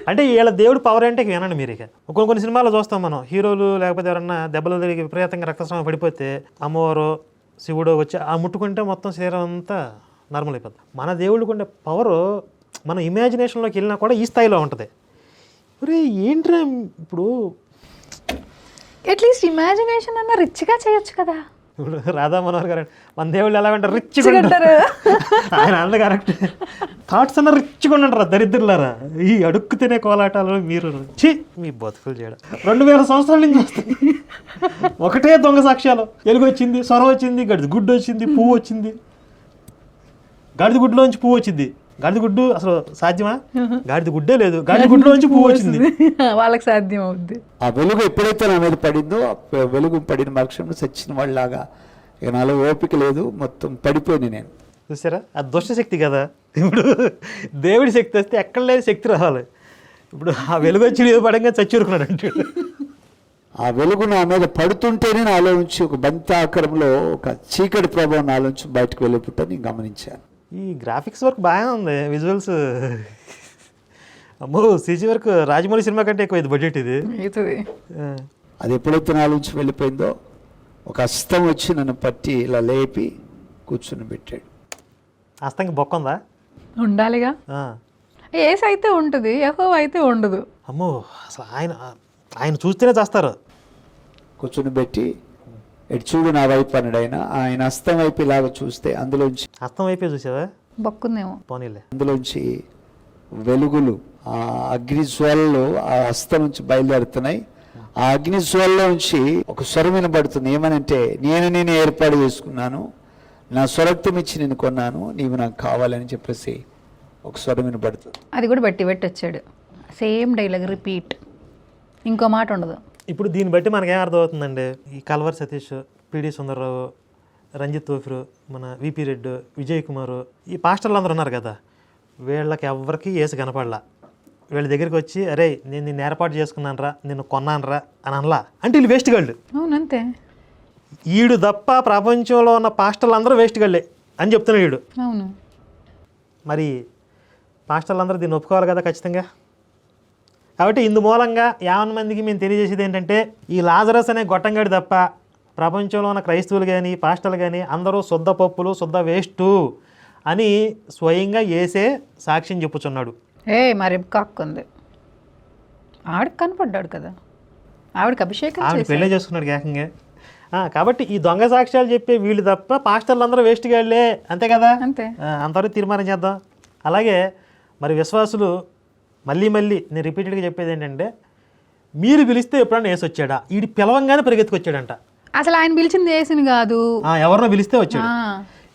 అంటే వీళ్ళ దేవుడు పవర్ అంటే వినండి మీరు. ఇక కొన్ని సినిమాల్లో చూస్తాం మనం, హీరోలు లేకపోతే ఎవరన్నా దెబ్బలు తిరిగి విపరీతంగా రక్తస్రావం పడిపోతే అమ్మవారు శివుడు వచ్చి ఆ ముట్టుకుంటే మొత్తం శరీరం అంతా నార్మల్ అయిపోతుంది. మన దేవుడికి ఉండే పవరు మన ఇమాజినేషన్లోకి వెళ్ళినా కూడా ఈ స్థాయిలో ఉంటుంది. ఒరే ఏంట్రా, ఇప్పుడు అట్లీస్ట్ ఇమాజినేషన్ అన్న రిచ్గా చేయొచ్చు కదా. ఇప్పుడు రాధా మనోహర్ గారు మన దేవుళ్ళు ఎలా ఉంటారు, రిచ్గా ఉంటారు. ఆయన అంత కరెక్ట్. థాట్స్ అన్న రిచ్గా ఉంటారా దరిద్రులారా, ఈ అడుక్కు తినే కోలాటాలు మీరు చి మీ బతుకులు చేయడం. 2000 సంవత్సరాల నుంచి వస్తుంది ఒకటే దొంగ సాక్ష్యాలు. వెలుగు వచ్చింది, స్వరం వచ్చింది, గడిది గుడ్డు వచ్చింది, పువ్వు వచ్చింది. గాడిద గుడ్లోంచి పువ్వు వచ్చింది. గాడిద గుడ్డు అసలు సాధ్యమా? గాడిద గుడ్డే లేదు, గాడిద గుడ్లోంచి పువ్వు వచ్చింది. వాళ్ళకి సాధ్యం అవుద్ది. ఆ వెలుగు ఎప్పుడైతే నా మీద పడిందో, వెలుగు పడిన మరుక్షణంలో చచ్చిన వాళ్ళలాగా ఇక నాలో ఓపిక లేదు, మొత్తం పడిపోయింది నేను. చూసారా, అది దుష్టశక్తి కదా. ఇప్పుడు దేవుడి శక్తి వస్తే ఎక్కడ లేని శక్తి రావాలి. ఇప్పుడు ఆ వెలుగు వచ్చి పడంగా చచ్చిరుకున్నాడు అంటే ఆ వెలుగు నా మీద పడుతుంటేనే నాలో నుంచి ఒక బంతి ఆకారంలో ఒక చీకటి ప్రభావం నాలో నుంచి బయటకు వెళ్ళిపోతా నేను గమనించాను. ఈ గ్రాఫిక్స్ వర్క్ బాగానే ఉంది, విజువల్స్. అమ్మో, సీజీ వర్క్ రాజమౌళి సినిమా కంటే ఎక్కువ ఇది బడ్జెట్ ఇది. అవుతుంది. అది ఎప్పుడైతే నా నుంచి వెళ్ళిపోయిందో ఒక హస్తం వచ్చి నన్ను పట్టి ఇలా లేపి కూర్చుని పెట్టాడు. అస్తంకి బొక్క ఉందా? ఉండాలిగా. ఆ. ఏస్ అయితే ఉంటుంది, యెహోవా అయితే ఉండదు. అమ్మో, అసలు ఆయన చూస్తేనే చేస్తారు. కూర్చుని పెట్టి ఎటు చూడు నా వైపు అన్నాడు. ఆయన హస్తం వైపు ఇలాగ చూస్తే అస్తం వైపే చూసావా? బొక్కుందేమో. పోనీలే. అందులోంచి వెలుగులు, ఆ అగ్ని జ్వాలలు ఆ హస్తం నుంచి బయలుదేరుతున్నాయి. ఆ అగ్ని జ్వాలలో నుంచి ఒక స్వరం వినబడుతుంది. ఏమనంటే, నేను ఏర్పాటు చేసుకున్నాను, నా స్వరక్తం ఇచ్చి నేను కొన్నాను, నీవు నాకు కావాలని చెప్పేసి ఒక స్వరం వినబడుతుంది. అది కూడా బట్టి వచ్చాడు. సేమ్ డైలాగ్ రిపీట్, ఇంకో మాట ఉండదు. ఇప్పుడు దీన్ని బట్టి మనకేం అర్థమవుతుందండి, ఈ కల్వర్ సతీష్, పిడి సుందర్రావు, రంజిత్ తోఫిరు, మన విపి రెడ్డి, విజయ్ కుమారు, ఈ పాస్టర్లు అందరూ ఉన్నారు కదా, వీళ్ళకి ఎవరికి ఏసు కనపడలా. వీళ్ళ దగ్గరికి వచ్చి, అరే నేను నిన్ను ఏర్పాటు చేసుకున్నాను రా, నిన్ను కొన్నాను రా అని అనలా. అంటే వీళ్ళు వేస్ట్ గాళ్ళు. అవునంతే. ఈడు తప్ప ప్రపంచంలో ఉన్న పాస్టర్లు అందరూ వేస్ట్ గాళ్ళే అని చెప్తున్నాడు వీడు. అవును. మరి పాస్టర్లు అందరూ దీన్ని ఒప్పుకోవాలి కదా ఖచ్చితంగా. కాబట్టి ఇందు మూలంగా 50 మందికి మేము తెలియజేసేది ఏంటంటే, ఈ లాజరస్ అనే గొట్టంగాడి తప్ప ప్రపంచంలో ఉన్న క్రైస్తవులు కానీ పాస్టర్లు కానీ అందరూ శుద్ధ పప్పులు, శుద్ధ వేస్టు అని స్వయంగా యేసే సాక్ష్యం చెప్పుచున్నాడు. మరి కాక్కుంది, ఆవిడకి కనపడ్డాడు కదా, ఆవిడకి అభిషేకం ఆవిడ పెళ్ళే చేసుకున్నాడు ఏకంగా. కాబట్టి ఈ దొంగ సాక్ష్యాలు చెప్పే వీళ్ళు తప్ప పాస్టర్లు అందరూ వేస్ట్ గాళ్ళే, అంతే కదా. అంతే. అంతవరకు తీర్మానం చేద్దాం. అలాగే మరి విశ్వాసులు మళ్ళీ నేను రిపీటెడ్గా చెప్పేది ఏంటంటే, మీరు పిలిస్తే ఎప్పుడన్నా యేసు వచ్చాడా? వీడి పిలవంగానే పరిగెత్తుకొచ్చాడంట. అసలు ఆయన పిలిచింది యేసుని కాదు, ఎవరినో పిలిస్తే వచ్చాడు.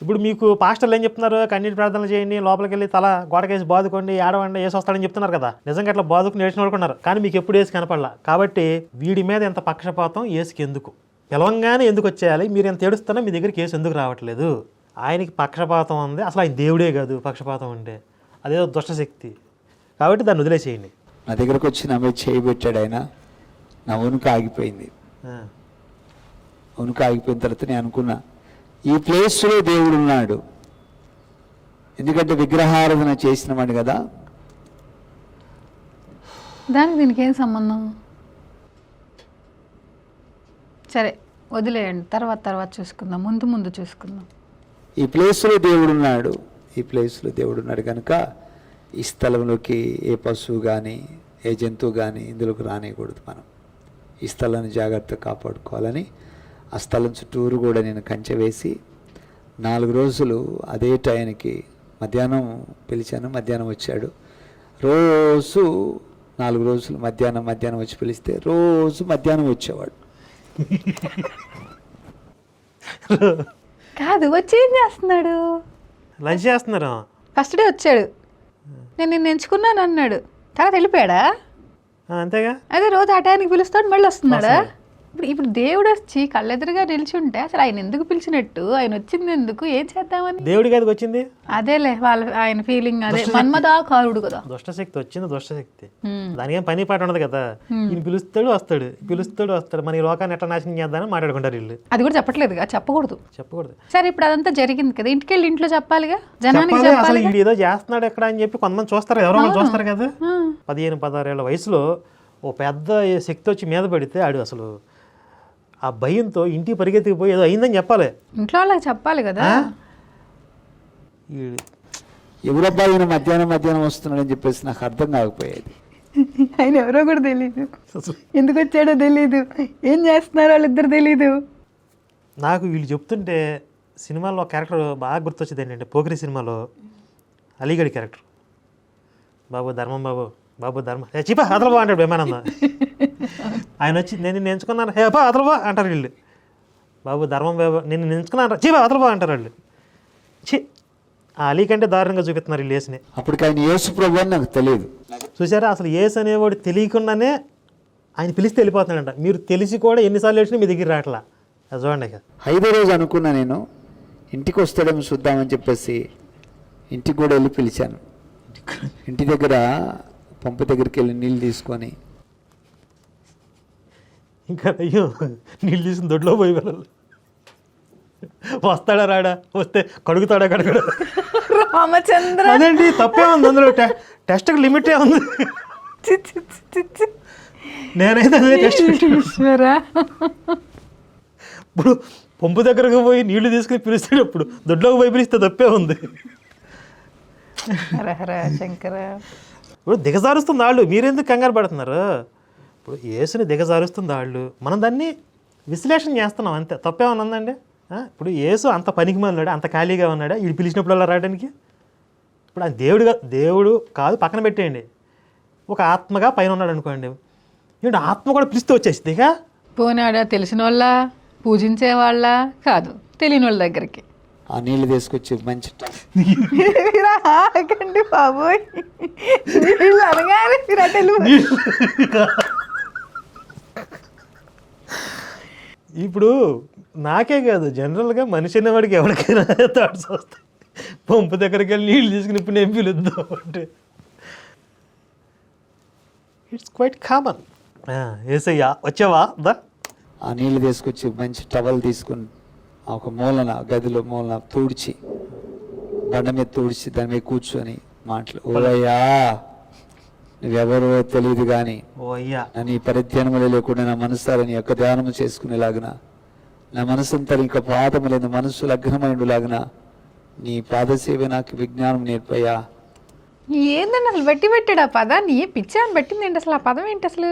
ఇప్పుడు మీకు పాస్టర్లు ఏం చెప్తున్నారు, కన్నీటి ప్రార్థనలు చేయండి, లోపలికి వెళ్ళి తల గోడకేసి బాదుకోండి, ఏడవండి, యేసు వస్తాడని చెప్తున్నారు కదా. నిజంగా అట్లా బాదుకుని నేర్చిన వాళ్ళకున్నారు, కానీ మీకు ఎప్పుడు యేసు కనపడలా. కాబట్టి వీడి మీద ఎంత పక్షపాతం యేసుకి ఎందుకు? పిలవంగానే ఎందుకు వచ్చేయాలి? మీరు ఎంత ఏడుస్తున్నా మీ దగ్గరికి యేసు ఎందుకు రావట్లేదు? ఆయనకి పక్షపాతం ఉంది, అసలు ఆయన దేవుడే కాదు పక్షపాతం అంటే, అదేదో దుష్టశక్తి. కాబట్టి దాన్ని వదిలేసేయండి. నా దగ్గరకు వచ్చి నా మీద చేయబెట్టాడు ఆయన, నా వణుకు ఆగిపోయింది. వణుకు ఆగిపోయిన తర్వాత నేను అనుకున్నా, ఈ ప్లేస్లో దేవుడు ఉన్నాడు, ఎందుకంటే విగ్రహారాధన చేసిన వాడు కదా. దానికి దీనికి ఏం సంబంధం? సరే వదిలేయండి, తర్వాత చూసుకుందాం, ముందు చూసుకుందాం. ఈ ప్లేస్లో దేవుడు ఉన్నాడు, ఈ ప్లేస్లో దేవుడు ఉన్నాడు కనుక ఈ స్థలంలోకి ఏ పశువు కానీ ఏ జంతువు కానీ ఇందులోకి రానియకూడదు. మనం ఈ స్థలాన్ని జాగ్రత్తగా కాపాడుకోవాలని ఆ స్థలం చుట్టూరు కూడా నేను కంచె వేసి 4 రోజులు అదే టైంకి మధ్యాహ్నం పిలిచాను, మధ్యాహ్నం వచ్చాడు. రోజు 4 రోజులు మధ్యాహ్నం వచ్చి పిలిస్తే రోజు మధ్యాహ్నం వచ్చేవాడు. కాదు, వచ్చి ఏం చేస్తున్నాడు? లంచ్ చేస్తున్నారు. ఫస్ట్ డే వచ్చాడు, నేను నిన్ను ఎంచుకున్నాను అన్నాడు, తర్వాత వెళ్ళిపోయాడా? అంతేగా. అదే రోజు ఆ టైంకి పిలుస్తాడు, మళ్ళీ వస్తున్నాడా? ఇప్పుడు దేవుడు వచ్చి కళ్ళెదురుగా నిల్చుంటే అసలు ఆయన ఎందుకు పిలిచినట్టు, ఆయన వచ్చింది ఎందుకు, ఏం చేద్దామని? దేవుడికి అది వచ్చింది, అదేలే ఆయన ఫీలింగ్, అదే మన్మదాకారుడు కదా. దుష్టశక్తి వచ్చింది, దుష్టశక్తి. దానికి ఏం పని పాట ఉండదు కదా. ఈయన పిలుస్తాడు వస్తాడు, మన ఈ లోకాన్ని ఎట్లా నాశనం చేద్దామని మాట్లాడుకుంటారు వీళ్ళు. అది కూడా చెప్పట్లేదుగా, చెప్పకూడదు. సరే, ఇప్పుడు అదంతా జరిగింది కదా, ఇంటికి వెళ్ళి ఇంట్లో చెప్పాలిగా, జనానికి అసలు చెప్పాలి. వీడు ఏదో చేస్తున్నాడు ఎక్కడ అని చెప్పి కొంతమంది చూస్తారు, ఎవరో చూస్తారు కదా. 15-16 ఏళ్ల వయసులో ఓ పెద్ద శక్తి వచ్చి మీద పడితే ఆడు అసలు ఆ భయంతో ఇంటికి పరిగెత్తికిపోయి ఏదో అయిందని చెప్పాలి, ఇంట్లో వాళ్ళకి చెప్పాలి కదా. ఎవరబ్బా ఈయన మధ్యాహ్నం వస్తున్నాడని చెప్పేసి నాకు అర్థం కాకపోయేది. ఆయన ఎవరో కూడా తెలీదు, ఎందుకు వచ్చాడో తెలీదు, ఏం చేస్తున్నారో వాళ్ళిద్దరు తెలీదు. నాకు వీళ్ళు చెప్తుంటే సినిమాలో క్యారెక్టర్ బాగా గుర్తొచ్చింది ఏంటంటే, పోకిరి సినిమాలో అలీగఢ్ క్యారెక్టర్, బాబు ధర్మం చీపా అదలబా అంటాడు బ్రహ్మానంద. ఆయన వచ్చి నేను ఎంచుకున్నాను, హే బా అదలబా అంటారు వీళ్ళు. బాబు ధర్మం బాబు నేను ఎంచుకున్నాను, చీపా అదలబా అంటారు వాళ్ళు. ఆ అలీ కంటే దారుణంగా చూపిస్తున్నారు వీళ్ళు యేసుని. అప్పటికి ఆయన యేసు ప్రభు అని నాకు తెలియదు. చూసారా, అసలు యేసు అనేవాడు తెలియకుండానే ఆయన పిలిస్తే వెళ్ళిపోతున్నాడంట. మీరు తెలిసి కూడా ఎన్నిసార్లు వేసినా మీ దగ్గర రావట్లా. అది చూడండి. 5వ రోజు అనుకున్నా నేను ఇంటికి వస్తాడేమో చూద్దామని చెప్పేసి ఇంటికి కూడా వెళ్ళి పిలిచాను. ఇంటి దగ్గర పంపు దగ్గరికి వెళ్ళి నీళ్ళు తీసుకొని, ఇంకా అయ్యో నీళ్ళు తీసుకుని దొడ్లో పోయి వెళ్ళాలి. వస్తాడా రాడా, వస్తే కడుగుతాడా కడగడా, రామచంద్ర అదేంటి తప్పే ఉంది అందులో, టెస్ట్కి లిమిటే ఉంది. చి, చి, చి, చి, చి. నేనైతే అదే టెస్ట్ పెట్టాను. ఈశ్వరా. ఇప్పుడు పంపు దగ్గరకు పోయి నీళ్లు తీసుకుని పిలిచేటప్పుడు దొడ్లోకి పోయి పిలిస్తే తప్పే ఉంది. హర హర శంకర. ఇప్పుడు దిగజారుస్తుంది వాళ్ళు, మీరెందుకు కంగారు పడుతున్నారు? ఇప్పుడు యేసుని దిగజారుస్తుంది వాళ్ళు, మనం దాన్ని విశ్లేషణ చేస్తున్నాం అంతే, తప్పేమన్నా ఉందండి? ఇప్పుడు యేసు అంత పనికి ఉన్నాడు, అంత ఖాళీగా ఉన్నాడా వీడు పిలిచినప్పుడు అలా రావడానికి? ఇప్పుడు ఆయన దేవుడు కాదు పక్కన పెట్టేయండి, ఒక ఆత్మగా పైన ఉన్నాడు అనుకోండి, ఏంటి ఆత్మ కూడా పిలిస్తే వచ్చేసింది ఇక. పోనాడా తెలిసిన వాళ్ళ, పూజించే వాళ్ళ కాదు, తెలియని వాళ్ళ దగ్గరికి. ఆ నీళ్ళు తీసుకొచ్చి మంచి మీరా ఆగండి బాబోయ్, వీళ్ళు అనగానే మీరు అటు వెళ్ళిపోయి. ఇప్పుడు నాకే కాదు, జనరల్గా మనిషి అనేవాడికి ఎవరికైనా థాట్స్ వస్తాయి. పంపు దగ్గరికి వెళ్ళి నీళ్ళు తీసుకుని ఇప్పుడు నేను పిలుద్దాం అంటే ఇట్స్ క్వైట్ కామన్. ఏసయ్యా వచ్చావా దా. ఆ నీళ్ళు తీసుకొచ్చి మంచి టవల్ తీసుకుని ఒక మూలన గదిలో మూలన తుడిచి, బండ మీద తుడిచి దాని మీద కూర్చొని ఓ అయ్యా నువ్వెవరో తెలియదు కానీ ఓ అయ్యా నన్ను ఈ పరిధ్యానములు లేకుండా నా మనసారా నీ యొక్క ధ్యానము చేసుకునేలాగున, నా మనసంతా ఇంకా పాదములేని మనస్సు లగ్నమైండులాగున నీ పాదసేవ నాకు విజ్ఞానం నేర్పయ్యా. ఏందండి అసలు బట్టి పెట్టాడు ఆ పదాన్ని, పిచ్చా అని పెట్టింది ఏంటి అసలు, ఆ పదం ఏంటి అసలు?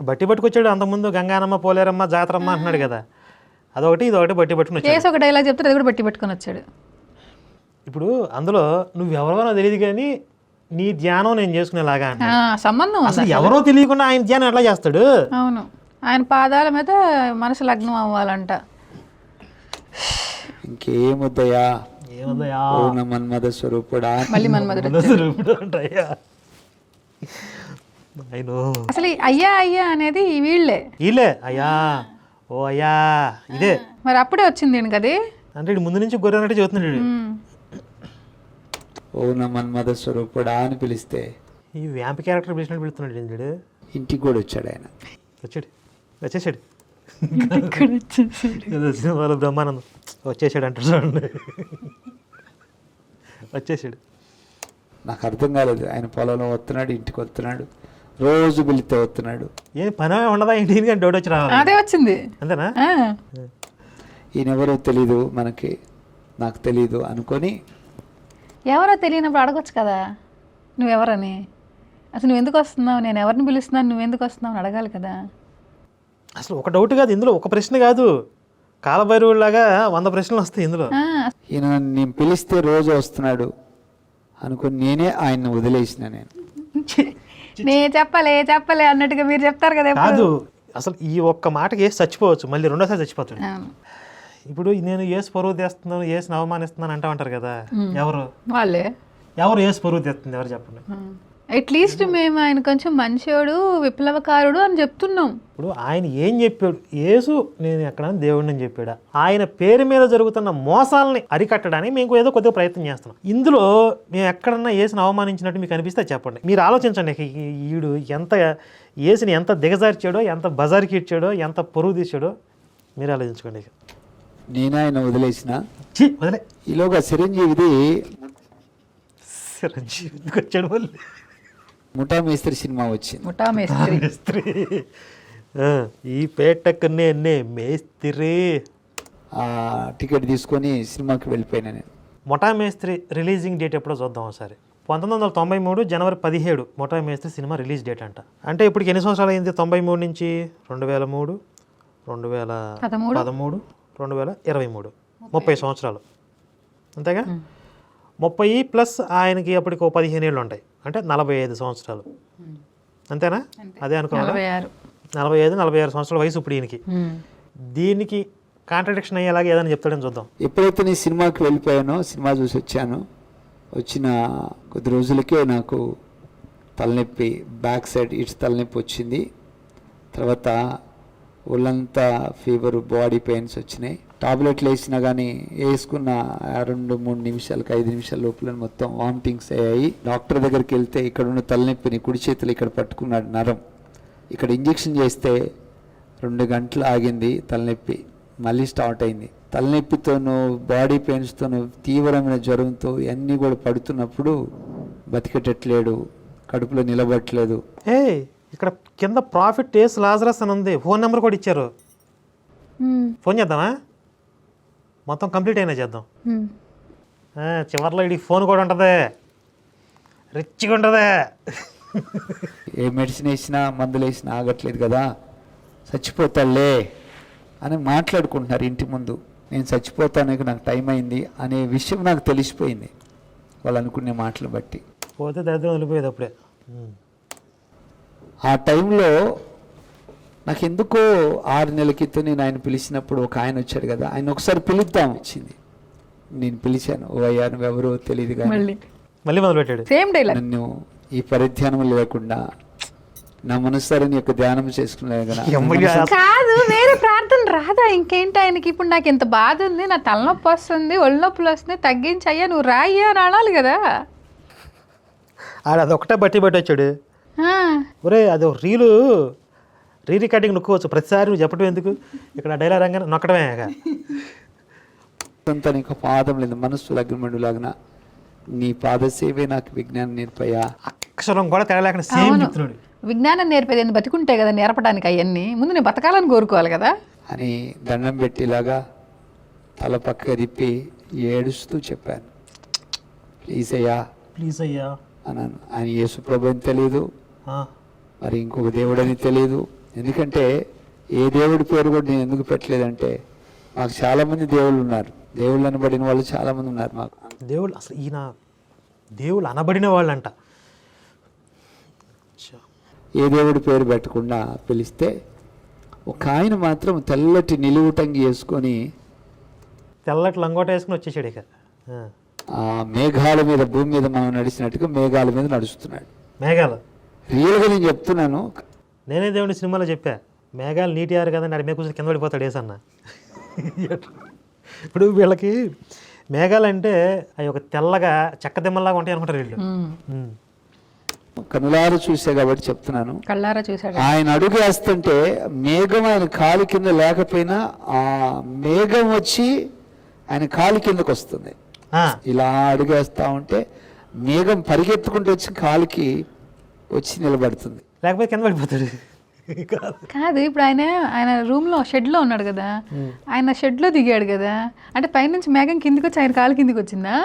బట్టి పట్టుకొచ్చాడు, అంతకుముందు గంగానమ్మ పోలేరమ్మ జాతరమ్మ అంటున్నాడు కదా, అదొకటి ఇదొకటి బట్టి పట్టుకుని వచ్చాడు. కేసు ఒక డైలాగ్ చెప్తారు, అది కూడా బట్టి పట్టుకొని వచ్చాడు. ఇప్పుడు అందులో నువ్వెవరో తెలియదు కానీ నీ ధ్యానం నేను చేసుకునేలాగా అంటే సంబంధం ఉంది. అసలు ఎవరో తెలియకుండా ఆయన ధ్యానం ఎట్లా చేస్తాడు? అవును, ఆయన పాదాల మీద మనసు లగ్నం అవ్వాలంట. ఇంకేముద్దయ్యా ఏమదయా పూర్ణ మన్మథ స్వరూపుడా. మళ్ళీ మన్మధుడు. అంటయ్యా ఆయన అసలు ఈ అయ్యా అయ్యా అనేది వీళ్ళే. వీళ్ళే అయ్యా ఓ అయ్యా ఇదే. మరి అప్పుడే వచ్చింది ఈయనకి అది. అంటే ఇటు ముందు నుంచి గొర్రె అన్నట్టు చెబుతున్నాడు. పూర్ణ మన్మథ స్వరూపుడా అని పిలిస్తే ఈ వ్యాంప్ క్యారెక్టర్ పిలిచినట్టు పిలుస్తున్నాడు ఏంటి? ఇంటికి కూడా వచ్చాడు ఆయన. వచ్చేసాడు సినిమాలో బ్రహ్మానందం వచ్చేసాడు అంటారు చూడండి. వచ్చేసాడు. నాకు అర్థం కాలేదు, ఆయన పొలంలో వస్తున్నాడు, ఇంటికి వస్తున్నాడు, రోజు పిలిస్తే వస్తున్నాడు. ఏం పని ఉండదా ఇంటికి కానీ డౌట్ వచ్చి రావాలి. అదే వచ్చింది అంతేనా? ఈయన ఎవరో తెలీదు మనకి, నాకు తెలీదు అనుకొని ఎవరో తెలియనప్పుడు అడగొచ్చు కదా నువ్వెవరని. అసలు నువ్వు ఎందుకు వస్తున్నావు, నేను ఎవరిని పిలుస్తున్నాను, నువ్వు ఎందుకు వస్తున్నావు అని అడగాలి కదా. అసలు ఒక డౌట్ కాదు ఇందులో, ఒక ప్రశ్న కాదు, కాలభైరవుడిలాగా 100 ప్రశ్నలు వస్తాయి ఇందులో. ఈయన నేను పిలిస్తే రోజు వస్తున్నాడు అనుకుని నేనే ఆయన్ని వదిలేసిన. నేను చెప్పలే అన్నట్టుగా మీరు చెప్తారు కదా ఎప్పుడు. కాదు, అసలు ఈ ఒక్క మాటకి వేసి చచ్చిపోవచ్చు, మళ్ళీ రెండోసారి చచ్చిపోతాడు. అవును. ఇప్పుడు నేను ఏసు పరువు తెస్తున్నాను, ఏసుని అవమానిస్తున్నాను అంటా ఉంటారు కదా, వాళ్ళే ఎవరు ఏసు పరువు తెస్తుంది ఎవరు చెప్పండి? అట్లీస్ట్ మేము ఆయన కొంచెం మంచోడు, విప్లవకారుడు అని చెప్తున్నాం. ఇప్పుడు ఆయన ఏం చెప్పాడు? యేసు నేను ఎక్కడ దేవుడిని అని చెప్పాడా? ఆయన పేరు మీద జరుగుతున్న మోసాలని అరికట్టడానికి మేము ఏదో కొద్దిగా ప్రయత్నం చేస్తున్నాం. ఇందులో మేము ఎక్కడన్నా యేసుని అవమానించినట్టు మీకు అనిపిస్తే చెప్పండి. మీరు ఆలోచించండి, ఈడు ఎంత యేసుని ఎంత దిగజార్చాడో, ఎంత బజార్కి ఇచ్చాడో, ఎంత పొరుగు తీసాడో మీరు ఆలోచించుకోండి. నేను ఆయన వదిలేసిన వదిలే ఈలోగా చిరంజీవిది వచ్చాడు మళ్ళీ ముఠా మేస్త్రి సినిమా వచ్చింది. ముఠా మేస్త్రి. ఈ పేటకు నేనే మేస్త్రి. టికెట్ తీసుకొని సినిమాకి వెళ్ళిపోయినా నేను. ముఠా మేస్త్రి రిలీజింగ్ డేట్ ఎప్పుడో చూద్దాం ఒకసారి. 1993 జనవరి 17 ముఠా మేస్త్రి సినిమా రిలీజ్ డేట్ అంట. అంటే ఇప్పటికి ఎన్ని సంవత్సరాలు అయింది? 93 నుంచి 2003, 2013, 2023, 30 సంవత్సరాలు అంతేగా. 30 ప్లస్ ఆయనకి అప్పటికి 15 ఏళ్ళు ఉంటాయి, అంటే 45 సంవత్సరాలు అంతేనా? అదే అనుకోవాలి. 45, 46 సంవత్సరాల వయసు ఇప్పుడు ఈయనకి. దీనికి కాంట్రడిక్షన్ అయ్యేలాగా ఏదైనా చెప్తాడని చూద్దాం. ఎప్పుడైతే నేను సినిమాకి వెళ్ళిపోయానో, సినిమా చూసి వచ్చాను, వచ్చిన కొద్ది రోజులకే నాకు తలనొప్పి, బ్యాక్ సైడ్ ఇట్స్ తలనొప్పి వచ్చింది. తర్వాత ఒళ్ళంతా ఫీవర్, బాడీ పెయిన్స్ వచ్చినాయి. టాబ్లెట్లు వేసినా కానీ వేసుకున్న 2-3 నిమిషాలకు 5 నిమిషాల లోపల మొత్తం వామిటింగ్స్ అయ్యాయి. డాక్టర్ దగ్గరికి వెళ్తే ఇక్కడ ఉన్న తలనొప్పిని కుడి చేతులు ఇక్కడ పట్టుకున్నాడు నరం. ఇక్కడ ఇంజెక్షన్ చేస్తే 2 గంటలు ఆగింది తలనొప్పి. మళ్ళీ స్టార్ట్ అయింది. తలనొప్పితోనూ బాడీ పెయిన్స్తోనూ తీవ్రమైన జ్వరంతో ఇవన్నీ కూడా పడుతున్నప్పుడు బతికేటట్లేడు, కడుపులో నిలబట్టలేదు. ఇక్కడ కింద ప్రాఫిట్ ఏస్ లాజరస్ అని ఉంది, ఫోన్ నెంబర్ కూడా ఇచ్చారు. ఫోన్ చేద్దామా? మొత్తం కంప్లీట్ అయినా చేద్దాం. చివరిలో ఇడికి ఫోన్ కూడా ఉంటుంది, రిచ్గా ఉంటుంది. ఏ మెడిసిన్ వేసినా మందులు వేసినా ఆగట్లేదు కదా, చచ్చిపోతాలే అని మాట్లాడుకుంటున్నారు ఇంటి ముందు. నేను చచ్చిపోతానికి నాకు టైం అయింది అనే విషయం నాకు తెలిసిపోయింది వాళ్ళు అనుకునే మాటలు బట్టి. పోతే దరిద్రం వదిలిపోయేది అప్పుడే. ఆ టైంలో నాకు ఎందుకో 6 నెలల క్రితం నేను ఆయన పిలిచినప్పుడు ఒక ఆయన వచ్చాడు కదా, ఆయన ఒకసారి పిలుద్దాం వచ్చింది. నేను పిలిచాను, ఓ అయ్యా నువ్వెవరో తెలియదు కానీ మళ్ళీ మొదలుపెట్టాడు సేమ్ డైలాగ్. నన్ను ఈ పరిధ్యానం లేకుండా నా మనసారిని యొక్క ధ్యానం చేసుకున్నాను కదా. కాదు, వేరే ప్రార్థన రాదా ఇంకేంటి ఆయనకి? ఇప్పుడు నాకు ఇంత బాధ ఉంది, నా తలనొప్పి వస్తుంది, ఒళ్ళు నొప్పులు వస్తుంది, తగ్గించయ్యా నువ్వు రాయ్యా అని అనాలి కదా. అదొకటే బట్టి వచ్చాడు. ఒరే అది ఒక రీ రికార్డింగ్ నొక్కువచ్చు, ప్రతిసారి నువ్వు చెప్పడం ఎందుకు? ఇక్కడ డైలాగ్ రంగా నొక్కడమే. నీకు పాదం లేదు, మనస్సు లగ్నమండు లాగిన నీ పాదసేవే నాకు విజ్ఞానం నేర్పయ్యా. అక్షరం కూడా తేడా సేమ్ చెప్తున్నాడు. విజ్ఞానం నేర్పేది అని బతికుంటే కదా నేర్పడానికి, అవన్నీ ముందు నేను బతకాలని కోరుకోవాలి కదా అని దండం పెట్టేలాగా తల పక్క తిప్పి ఏడుస్తూ చెప్పాను, ప్లీజ్ అయ్యా అన్నాను. ఆయన యేసు ప్రభు అని తెలియదు, మరి ఇంకొక దేవుడు అని తెలియదు. ఎందుకంటే ఏ దేవుడి పేరు కూడా నేను ఎందుకు పెట్టలేదంటే మాకు చాలామంది దేవుళ్ళు ఉన్నారు, దేవుళ్ళు అనబడిన వాళ్ళు చాలామంది ఉన్నారు మాకు. దేవుళ్ళు అసలు ఈయన దేవుళ్ళు అనబడిన వాళ్ళంట. ఏ దేవుడి పేరు పెట్టకుండా పిలిస్తే ఒక ఆయన మాత్రం తెల్లటి నిలువుటంగి వేసుకొని తెల్లటి లంగోట వేసుకుని వచ్చేసాడు. ఇక ఆ మేఘాల మీద, భూమి మీద మనం నడిచినట్టుగా మేఘాల మీద నడుస్తున్నాడు. మేఘాలు రియల్గా నేను చెప్తున్నాను. నేనే దేవుడి సినిమాలో చెప్పా, మేఘాలు నీటి ఆరు కదా నడి మీద కూర్చొని కింద పడిపోతాడు వేసన్న. ఇప్పుడు వీళ్ళకి మేఘాలు అంటే అవి ఒక తెల్లగా చెక్క దిమ్మలాగా ఉంటాయి అనుకుంటారు వీళ్ళు. కనులారా చూసే కాబట్టి చెప్తున్నాను. కళ్ళారా చూసాడు. ఆయన అడుగు వేస్తుంటే మేఘం ఆయన కాలు కింద లేకపోయినా ఆ మేఘం వచ్చి ఆయన కాలు కిందకు వస్తుంది. ఇలా అడుగు వేస్తా ఉంటే మేఘం పరిగెత్తుకుంటూ వచ్చి కాలుకి వచ్చి నిలబడుతుంది, లేకపోతే కింద పడిపోతాడు. కాదు, ఇప్పుడు ఆయన రూమ్ లో షెడ్ లో ఉన్నాడు కదా, ఆయన షెడ్ లో దిగాడు కదా, అంటే పైనుంచి మేఘం కిందికి వచ్చి ఆయన కాలు కిందికి వచ్చిందా?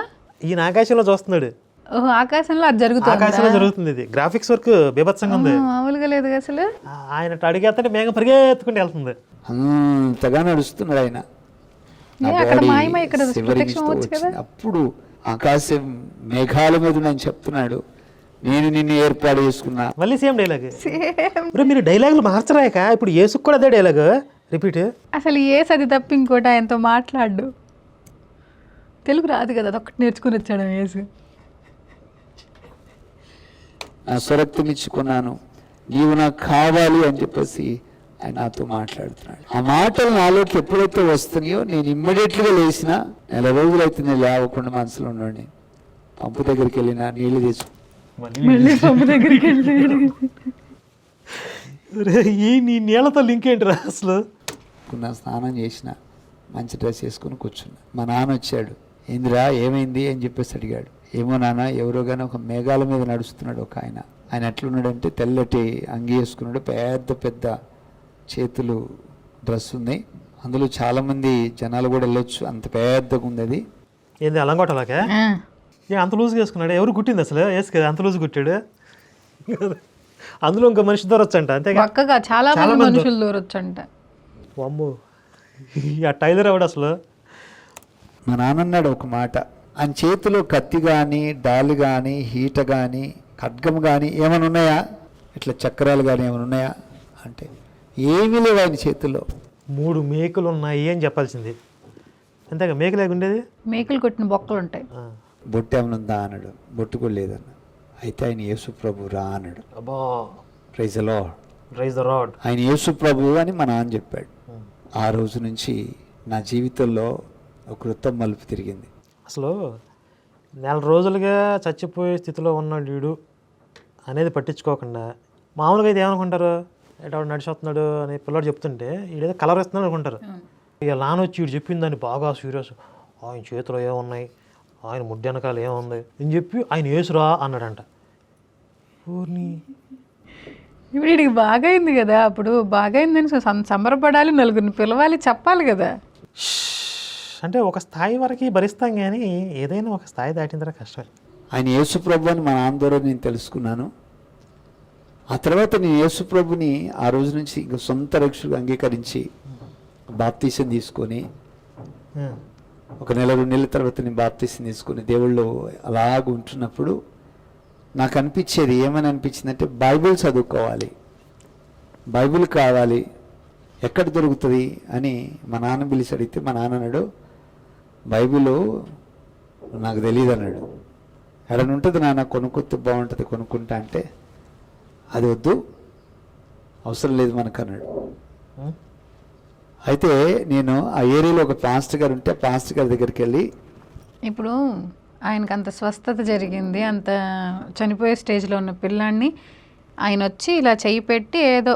ఈయన ఆకాశంలో చూస్తున్నాడు. ఓహో, ఆకాశంలో అది జరుగుతుంది. ఆకాశంలో జరుగుతుంది. ఇది గ్రాఫిక్స్ వర్క్ బీభత్సంగా ఉంది, మామూలుగా లేదు అసలు. ఆయన అడిగేస్తే మేఘం పరిగెత్తుకుంటూ వెళ్తుంది. అంతగా నడుస్తున్నాడు ఆయన. అప్పుడు ఆకాశం మేఘాల మీద నేను చెప్తున్నాడు, నేను నిన్ను ఏర్పాటు చేసుకున్నా. మళ్ళీ సేమ్ డైలాగ్. మీరు డైలాగులు మార్చరాక ఇప్పుడు యేసుకు కూడా అదే డైలాగ్ రిపీట్. అసలు అది తప్ప ఇంకోటి ఆయనతో మాట్లాడు. తెలుగు రాదు కదా, అదొక్కటి నేర్చుకుని వచ్చాడు యేసు. నా స్వరక్తం ఇచ్చుకున్నాను, నీవు నాకు కావాలి అని చెప్పేసి ఆయన నాతో మాట్లాడుతున్నాడు. ఆ మాటలు నాలోకి ఎప్పుడైతే వస్తున్నాయో నేను ఇమ్మీడియట్గా లేచిన, 4 రోజులైతే నేను లేవకుండా మనసులో ఉండండి. పంపు దగ్గరికి వెళ్ళిన నీళ్లు తీసుకు మళ్ళీ పంపు దగ్గరికి వెళ్ళాడు. నీ నీళ్ళతో లింక్ ఏంటి అసలు? స్నానం చేసిన, మంచి డ్రెస్ వేసుకుని కూర్చున్నా. మా నాన్న వచ్చాడు, ఏందిరా ఏమైంది అని చెప్పేసి అడిగాడు. ఏమో నాన్న, ఎవరో కానీ ఒక మేఘాల మీద నడుస్తున్నాడు ఒక ఆయన. ఆయన ఎట్లున్నాడంటే తెల్లటి అంగి వేసుకున్నాడు, పెద్ద చేతులు డ్రెస్ ఉంది, అందులో చాలామంది జనాలు కూడా వెళ్ళొచ్చు, అంత పెద్దగా ఉంది. అది ఏంది అలంగోటలాగా అంత లూజ్గా వేసుకున్నాడు? ఎవరు కుట్టింది అసలు? వేసుక అంత లూజ్ కుట్టాడు. అందులో ఇంకో మనిషి దూరొచ్చంట, అంతే చాలా మనుషులు దూరొచ్చంట. అమ్మో, ఆ టైలర్ ఎవడు అసలు? మా నాన్న అన్నాడు ఒక మాట, ఆయన చేతిలో కత్తి కానీ, డాలు కానీ, హీట కానీ, ఖడ్గం కానీ ఏమైనా ఉన్నాయా, ఇట్లా చక్రాలు కానీ ఏమైనా ఉన్నాయా అంటే ఏమీ లేవు ఆయన చేతుల్లో. 3 మేకులు ఉన్నాయి అని చెప్పాల్సింది. అంతేగా మేకు లేకుండేది, మేకులు కొట్టిన బొక్కలు ఉంటాయి. బొట్టు ఏమైనా ఉందా అన్నాడు, బొట్టు కూడా లేదన్న. అయితే ఆయన యేసు ప్రభు రా అన్నాడు. Praise the Lord. ఆయన యేసు ప్రభు అని మా నాన్న చెప్పాడు. ఆ రోజు నుంచి నా జీవితంలో ఒక క్రొత్త మలుపు తిరిగింది. అసలు 4 రోజులుగా చచ్చిపోయే స్థితిలో ఉన్నాడు వీడు అనేది పట్టించుకోకుండా మామూలుగా అయితే ఏమనుకుంటారు, ఎటు నడిచి వస్తున్నాడు అని పిల్లడు చెప్తుంటే వీడేదో కలర్ ఇస్తున్నాడు అనుకుంటారు. ఇక నాన్న వచ్చి వీడు చెప్పిందని బాగా సీరియస్, ఆయన చేతిలో ఏమున్నాయి, ఆయన ముడ్డి వెనకాల ఏముంది అని చెప్పి ఆయన వేసురా అన్నాడంట. ఊరిని ఇప్పుడు వీడికి బాగైంది కదా, అప్పుడు బాగైందని సంబరపడాలి, నలుగురిని పిలవాలి, చెప్పాలి కదా. అంటే ఒక స్థాయి వరకు భరిస్తాం, కానీ ఏదైనా ఒక స్థాయి దాటిన తర్వాత కష్టమే. ఆయన యేసుప్రభు అని మా నాన్న ద్వారా నేను తెలుసుకున్నాను. ఆ తర్వాత నేను యేసుప్రభుని ఆ రోజు నుంచి ఇంక సొంత రక్షకుడు అంగీకరించి బాప్తీసం తీసుకొని ఒక నెల 2 నెలల తర్వాత నేను బాప్తీసం తీసుకొని దేవుళ్ళు అలాగ ఉంటున్నప్పుడు నాకు అనిపించేది, ఏమని అనిపించిందంటే బైబిల్ చదువుకోవాలి, బైబిల్ కావాలి, ఎక్కడ దొరుకుతుంది అని మా నాన్న పిలిచి అడిగితే మా నాన్న అన్నాడు, బైబిల్ నాకు తెలియదు అన్నాడు. ఎక్కడ ఉంటుంది నాన్న, కొనుక్కొస్తే బాగుంటుంది, కొనుక్కుంటా అంటే అది వద్దు, అవసరం లేదు మనకు అన్నాడు. అయితే నేను ఆ ఏరియాలో ఒక పాస్టర్ గారు ఉంటే పాస్టర్ గారి దగ్గరికి వెళ్ళి, ఇప్పుడు ఆయనకు అంత స్వస్థత జరిగింది, అంత చనిపోయే స్టేజ్లో ఉన్న పిల్లాన్ని ఆయన వచ్చి ఇలా చెయ్యి పెట్టి ఏదో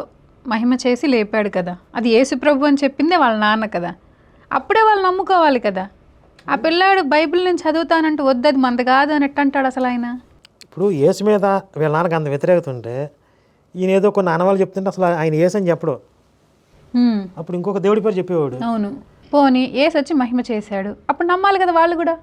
మహిమ చేసి లేపాడు కదా, అది యేసుప్రభు అని చెప్పిందే వాళ్ళ నాన్న కదా, అప్పుడే వాళ్ళు నమ్ముకోవాలి కదా. ఆ పిల్లాడు బైబిల్ నేను చదువుతానంటే వద్దు, అది మంది కాదు అని ఎట్టంటాడు అసలు ఆయన. ఇప్పుడు యేసు మీద వీళ్ళ నాన్నకి అంత వ్యతిరేకత ఉంటే ఈయన ఏదో కొన్ని అనవాళ్ళు చెప్తుంటే అసలు ఆయన యేసు అని చెప్పడు, అప్పుడు ఇంకొక దేవుడి పేరు చెప్పేవాడు. అవును, పోనీ యేసు వచ్చి మహిమ చేశాడు, అప్పుడు నమ్మాలి కదా వాళ్ళు కూడా.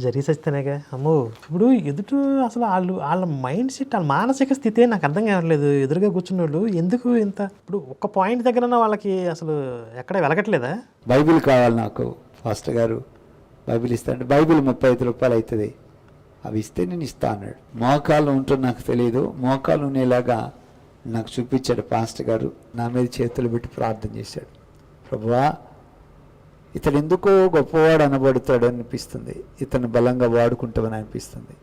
జరిగి సస్తేనేగా అమ్మో. ఇప్పుడు ఎదుటి అసలు వాళ్ళ మైండ్ సెట్, వాళ్ళ మానసిక స్థితి నాకు అర్థం కావట్లేదు. ఎదురుగా కూర్చున్న వాళ్ళు ఎందుకు ఇంత, ఇప్పుడు ఒక్క పాయింట్ దగ్గర వాళ్ళకి అసలు ఎక్కడ వెలగట్లేదా? బైబిల్ కావాలి నాకు, పాస్టర్ గారు బైబిల్ ఇస్తా అంటే, బైబిల్ 35 రూపాయలు అవుతుంది, అవి ఇస్తే నేను ఇస్తా అన్నాడు. మోకాలు ఉంటుందో నాకు తెలియదు, మోకాలు ఉండేలాగా నాకు చూపించాడు పాస్టర్ గారు. నా మీద చేతులు పెట్టి ప్రార్థన చేశాడు, ప్రభువా ఇతడు ఎందుకో గొప్పవాడు అనబడతాడు అనిపిస్తుంది, ఇతను బలంగా వాడుకుంటామని అనిపిస్తుంది,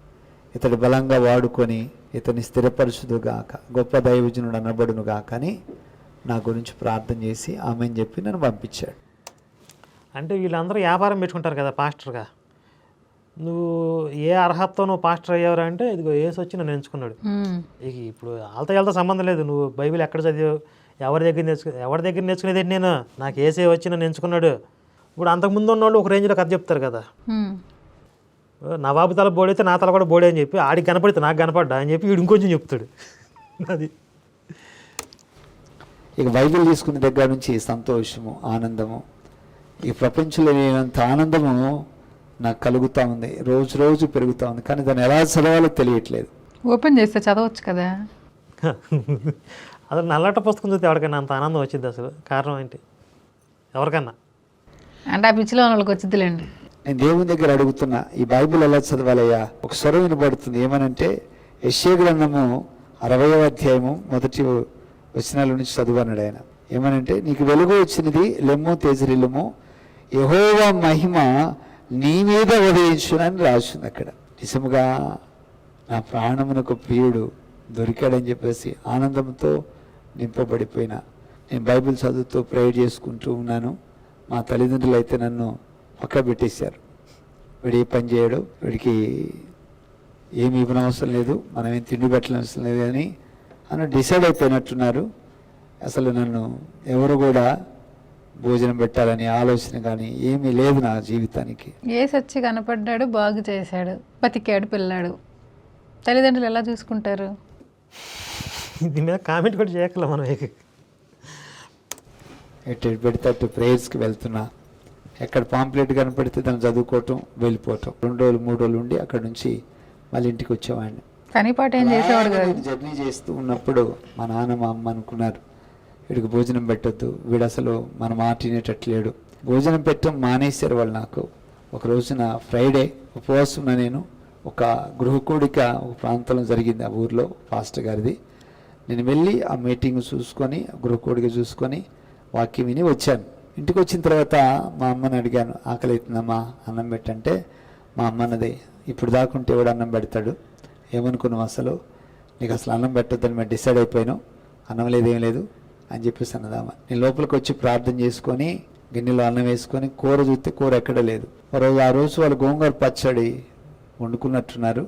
ఇతడు బలంగా వాడుకొని ఇతని స్థిరపరచుదుగాక, గొప్ప దైవజనుడు అనబడును గాక అని నా గురించి ప్రార్థన చేసి ఆమెను చెప్పి నన్ను పంపించాడు. అంటే వీళ్ళందరూ వ్యాపారం పెట్టుకుంటారు కదా పాస్టర్గా, నువ్వు ఏ అర్హతతో నువ్వు పాస్టర్ అయ్యావరా అంటే ఇదిగో యేసు వచ్చి నన్ను ఎంచుకున్నాడు. ఇక ఇప్పుడు వాళ్ళతో సంబంధం లేదు, నువ్వు బైబిల్ ఎక్కడ చదివావు, ఎవరి దగ్గర నేర్చుకునేది నేను, నాకు యేసే వచ్చి నన్ను ఎంచుకున్నాడు. ఇప్పుడు అంతకుముందు ఉన్నవాళ్ళు ఒక రేంజ్లో కథ చెప్తారు కదా, నవాబు తల బోడైతే నా తల కూడా బోడే అని చెప్పి, ఆడికి కనపడితే నాకు కనపడ్డా అని చెప్పి వీడు ఇంకొంచెం చెప్తాడు. అది ఇక బైబిల్ తీసుకునే దగ్గర నుంచి సంతోషము, ఆనందము, ఈ ప్రపంచంలో లేనంత ఆనందము నాకు కలుగుతూ ఉంది, రోజు రోజు పెరుగుతూ ఉంది, కానీ దాన్ని ఎలా చదవాలో తెలియట్లేదు. ఓపెన్ చేస్తే చదవచ్చు కదా. అసలు నల్లట పుస్తకం చూస్తే ఎవరికైనా అంత ఆనందం వచ్చింది అసలు? కారణం ఏంటి? ఎవరికన్నా అంటే ఆ పిచ్చిలో వాళ్ళకి వచ్చిద్దిలేండి. నేను దేవుని దగ్గర అడుగుతున్నా, ఈ బైబిల్ ఎలా చదవాలయ్యా? ఒక స్వరం వినబడుతుంది, ఏమనంటే యెషయా గ్రంథము 60వ అధ్యాయము 1వ వచనాల నుంచి చదువన్నాడు ఆయన. ఏమనంటే, నీకు వెలుగు వచ్చినది, లెమ్ము తేజరిల్లుము, యెహోవా మహిమ నీ మీద ఉదయించునని రాసింది అక్కడ. నిజముగా నా ప్రాణమునకు ప్రియుడు దొరికాడని చెప్పేసి ఆనందంతో నింపబడిపోయినా నేను బైబిల్ చదువుతూ ప్రేయర్ చేసుకుంటూ ఉన్నాను. మా తల్లిదండ్రులు అయితే నన్ను పక్క పెట్టేశారు, వీడు ఏ పని చేయడు, వీడికి ఏమి ఇవ్వనవసరం లేదు, మనం ఏం తిండి పెట్టనవసరం లేదు అని డిసైడ్ అయిపోయినట్టున్నారు. అసలు నన్ను ఎవరు కూడా భోజనం పెట్టాలని ఆలోచన కానీ ఏమీ లేదు నా జీవితానికి. యేసు వచ్చి కనపడ్డాడు, బాగు చేశాడు, బతికాడు పిల్లాడు, తల్లిదండ్రులు ఎలా చూసుకుంటారు? దీని మీద కామెంట్ కూడా చేయగలం మనం. ఎటు పెడితే అటు ప్రేయర్స్కి వెళ్తున్నా, ఎక్కడ పాంప్లెట్ కనపడితే దాన్ని చదువుకోవటం, వెళ్ళిపోవటం, 2 రోజులు 3 రోజులు ఉండి అక్కడ నుంచి మళ్ళీ ఇంటికి వచ్చేవాడిని. పనిపాట ఏం చేసేవాడు కాదు. జర్నీ చేస్తూ ఉన్నప్పుడు మా నాన్న మా అమ్మ అనుకున్నారు, వీడికి భోజనం పెట్టొద్దు, వీడు అసలు మన మాట వినేటట్లేడు. భోజనం పెట్టడం మానేశారు వాళ్ళు. నాకు ఒక రోజున ఫ్రైడే ఉపవాసం ఉన్న నేను, ఒక గృహకూడిక ఒక ప్రాంతంలో జరిగింది ఆ ఊర్లో పాస్టర్ గారిది. నేను వెళ్ళి ఆ మీటింగ్ చూసుకొని, గృహకూడిక చూసుకొని వాక్యం విని వచ్చాను. ఇంటికి వచ్చిన తర్వాత మా అమ్మని అడిగాను, ఆకలి అవుతుందమ్మా అన్నం పెట్టంటే, మా అమ్మ అన్నది, ఇప్పుడు దాకుంటే ఎవడు అన్నం పెడతాడు, ఏమనుకున్నావు అసలు, నీకు అసలు అన్నం పెట్టొద్దని మేము డిసైడ్ అయిపోయినాం, అన్నం లేదేం లేదు అని చెప్పేసి అన్నదామా. నేను లోపలికి వచ్చి ప్రార్థన చేసుకొని గిన్నెలో అన్నం వేసుకొని కూర చూస్తే కూర ఎక్కడ లేదు. ఆ రోజు వాళ్ళు గోంగూర పచ్చడి వండుకున్నట్టున్నారు,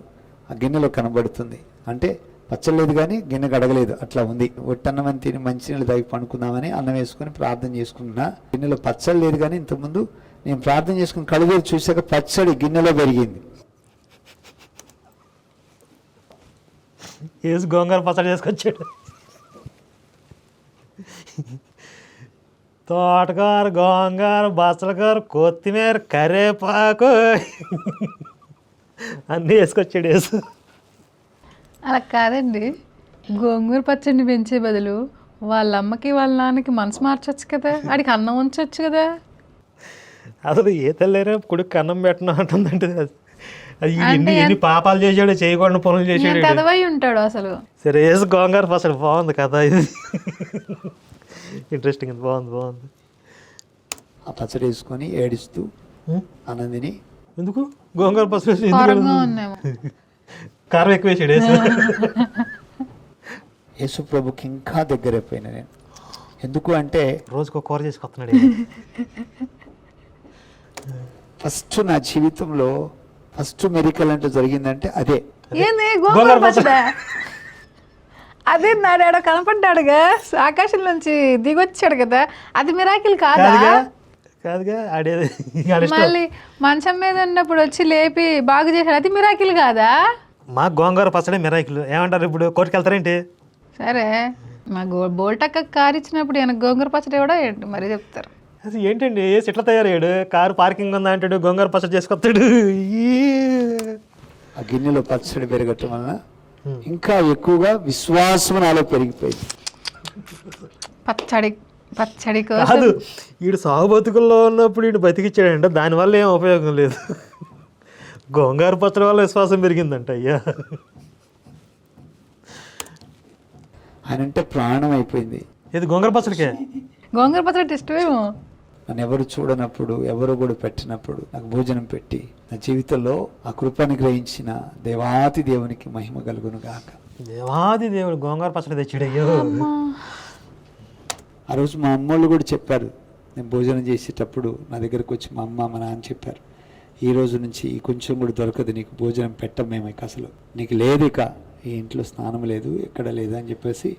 ఆ గిన్నెలో కనబడుతుంది. అంటే పచ్చడి లేదు కానీ గిన్నె గడగలేదు, అట్లా ఉంది. ఒట్టన్నం అని తిని మంచినీళ్ళు తాగి పండుకుందామని అన్నం వేసుకొని ప్రార్థన చేసుకుంటున్నా. గిన్నెలో పచ్చడి లేదు కానీ ఇంతకుముందు నేను ప్రార్థన చేసుకుని కడుగు చూశాక పచ్చడి గిన్నెలో పెరిగింది. వేసి గోంగూర పచ్చడి చేసుకొచ్చాడు. తోటకూర, గోంగూర, బచ్చలకూర, కొత్తిమీర, కరేపాకు అన్నీ వేసుకొచ్చాడు. వేసు అలా కాదండి, గోంగూర పచ్చడిని పెంచే బదులు వాళ్ళ అమ్మకి వాళ్ళ నాన్నకి మనసు మార్చొచ్చు కదా, ఆడికి అన్నం ఉంచొచ్చు కదా. అసలు ఏ తల్లేరా కొడుకు అన్నం పెట్టను అంటుందంటే అది అంటే ఎన్ని పాపాలు చేశాడు, చేయకూడని పనులు చేశాడు. కదవై ఉంటాడు అసలు. సరే వేసి గోంగూర పచ్చడి బాగుంది కదా, ఇది ఇంట్రెస్టింగ్, బాగుంది. ఆ పచ్చడి వేసుకొని ఏడుస్తూ అన్నందిని. ఎందుకు గోంగూర పచ్చడి కారంగా ఉన్నాము. కారం ఎక్కువ వేసాడు వేసి. యేసు ప్రభుకి ఇంకా దగ్గరైపోయినా నేను. ఎందుకు అంటే రోజుకో కూర చేసుకొస్తున్నాడు. ఫస్ట్ నా జీవితంలో ఫస్ట్ మెరికల్ అంటే జరిగిందంటే అదే. ఏంది గోంగూర పచ్చడి? అదే నాడాడో కనపడ్డాడుగా, ఆకాశం నుంచి దిగొచ్చాడు కదా, అది మిరాకిల్ కాదా? కాదుగా ఆడేది. మళ్ళీ మంచం మీద ఉన్నప్పుడు వచ్చి లేపి బాగు చేశాడు, అది మిరాకిల్ కాదా? మా గోంగూర పచ్చడి మిరాకిల్ ఏమంటారు? ఇప్పుడు కోర్టుకు వెళ్తారేంటి? సరే, మా బోల్టక్క కారు ఇచ్చినప్పుడు ఈయన గోంగూర పచ్చడి కూడా ఏంటి మరి చెప్తారు. అసలు ఏంటండి ఇట్లా తయారయ్యాడు? కారు పార్కింగ్ ఉందా అంటాడు, గోంగూర పచ్చడి చేసుకొస్తాడు. ఆ గిన్నెలో పచ్చడి పెరగటం వలన ఇంకా ఎక్కువగా విశ్వాసం నాలో పెరిగిపోయింది. పచ్చడి కాదు, వీడు సాగు బతుకుల్లో ఉన్నప్పుడు వీడు బతికిచ్చాడంట, దానివల్ల ఏం ఉపయోగం లేదు. గోంగూర పచ్చడి వల్ల విశ్వాసం పెరిగిందంట. అయ్యా ఆయన అంటే ప్రాణం అయిపోయింది. ఇది గోంగూర పచ్చడికే. గోంగూర పచ్చడి ఇష్టమేమో. నన్ను ఎవరు చూడనప్పుడు, ఎవరు కూడా పెట్టినప్పుడు నాకు భోజనం పెట్టి నా జీవితంలో ఆ కృపను గ్రహించిన దేవాతి దేవునికి మహిమ కలుగును గాక. దేవాది దేవుడు గోంగూర పచ్చడి తెచ్చాడు. అయ్యో, ఆ రోజు మా అమ్మోళ్ళు కూడా చెప్పారు, నేను భోజనం చేసేటప్పుడు నా దగ్గరకు వచ్చి మా అమ్మ మా నాన్న చెప్పారు, ఈ రోజు నుంచి ఈ కొంచెం కూడా దొరకదు నీకు, భోజనం పెట్టం మేము ఇక, అసలు నీకు లేదు ఇక, ఈ ఇంట్లో స్నానం లేదు, ఎక్కడ లేదు అని చెప్పేసి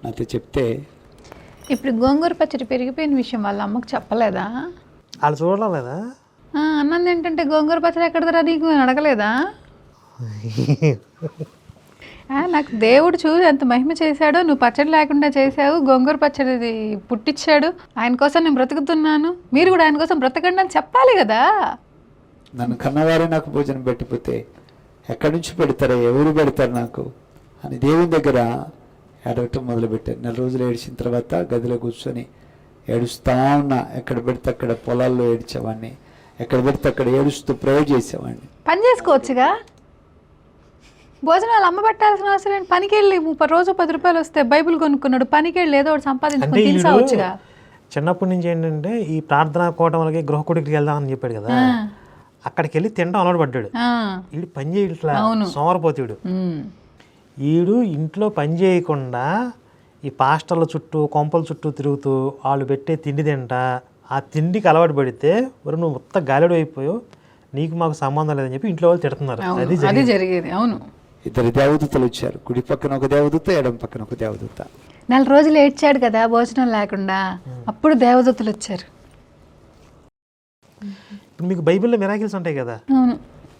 నాతో చెప్తే. ఇప్పుడు గోంగూర పచ్చడి పెరిగిపోయిన విషయం వాళ్ళ అమ్మకు చెప్పలేదా? వాళ్ళు చూడడం లేదా? అన్నది ఏంటంటే గోంగూర పచ్చడి ఎక్కడదరా నీకు అని అడగలేదా? నాకు దేవుడు చూసి ఎంత మహిమ చేశాడో, నువ్వు పచ్చడి లేకుండా చేశావు, గోంగూర పచ్చడి పుట్టించాడు, ఆయన కోసం నేను బ్రతుకుతున్నాను, మీరు కూడా ఆయన కోసం బ్రతకండి అని చెప్పాలి కదా. నన్ను కన్నవారే నాకు భోజనం పెట్టిపోతే ఎక్కడి నుంచి పెడతారో, ఎవరు పెడతారు నాకు అని దేవుని దగ్గర ఏడవటం మొదలుపెట్టాను. 4 రోజులు ఏడిచిన తర్వాత గదిలో కూర్చొని ఏడుస్తా ఉన్నా. ఎక్కడ పెడితే అక్కడ పొలాల్లో ఏడ్చేవాడిని, ఎక్కడ పెడితే అక్కడ ఏడుస్తూ ప్రేయర్ చేసేవాడిని. పని చేసుకోవచ్చుగా, భోజనాలు అమ్మ పెట్టాల్సిన అవసరం ఏంటి? పనికి వెళ్ళి రోజు 10 రూపాయలు వస్తే బైబిల్ కొనుక్కున్నాడు, పనికి వెళ్ళి ఏదో ఒకటి సంపాదించుకొని తినసావచ్చుగా. చిన్నప్పటి నుంచి ఏంటంటే ఈ ప్రార్థనా కూటమికి గృహకుడికి వెళ్దామని చెప్పాడు కదా, అక్కడికి వెళ్ళి తినడం అలవాటు పడ్డాడు. వీడు పని చేయట్లా, సోమరపోతుడు. వీడు ఇంట్లో పని చేయకుండా ఈ పాస్టర్ల చుట్టూ కొంపల చుట్టూ తిరుగుతూ వాళ్ళు పెట్టే తిండి తింటా, ఆ తిండికి అలవాటు పడితే నువ్వు మొత్తం గాలిడు అయిపోయావు, నీకు మాకు సంబంధం లేదని చెప్పి ఇంట్లో వాళ్ళు తిడుతున్నారు. అది జరిగేది. అవును, 2 దేవదూతలు వచ్చారు, కుడి పక్కన ఒక దేవదూత, ఎడం పక్కన ఒక దేవదూత. 4 రోజులు ఏడ్చాడు కదా భోజనం లేకుండా, అప్పుడు దేవదూతలు వచ్చారు. ఇప్పుడు మీకు బైబిల్లో మిరాకిల్స్ ఉంటాయి కదా, అవును,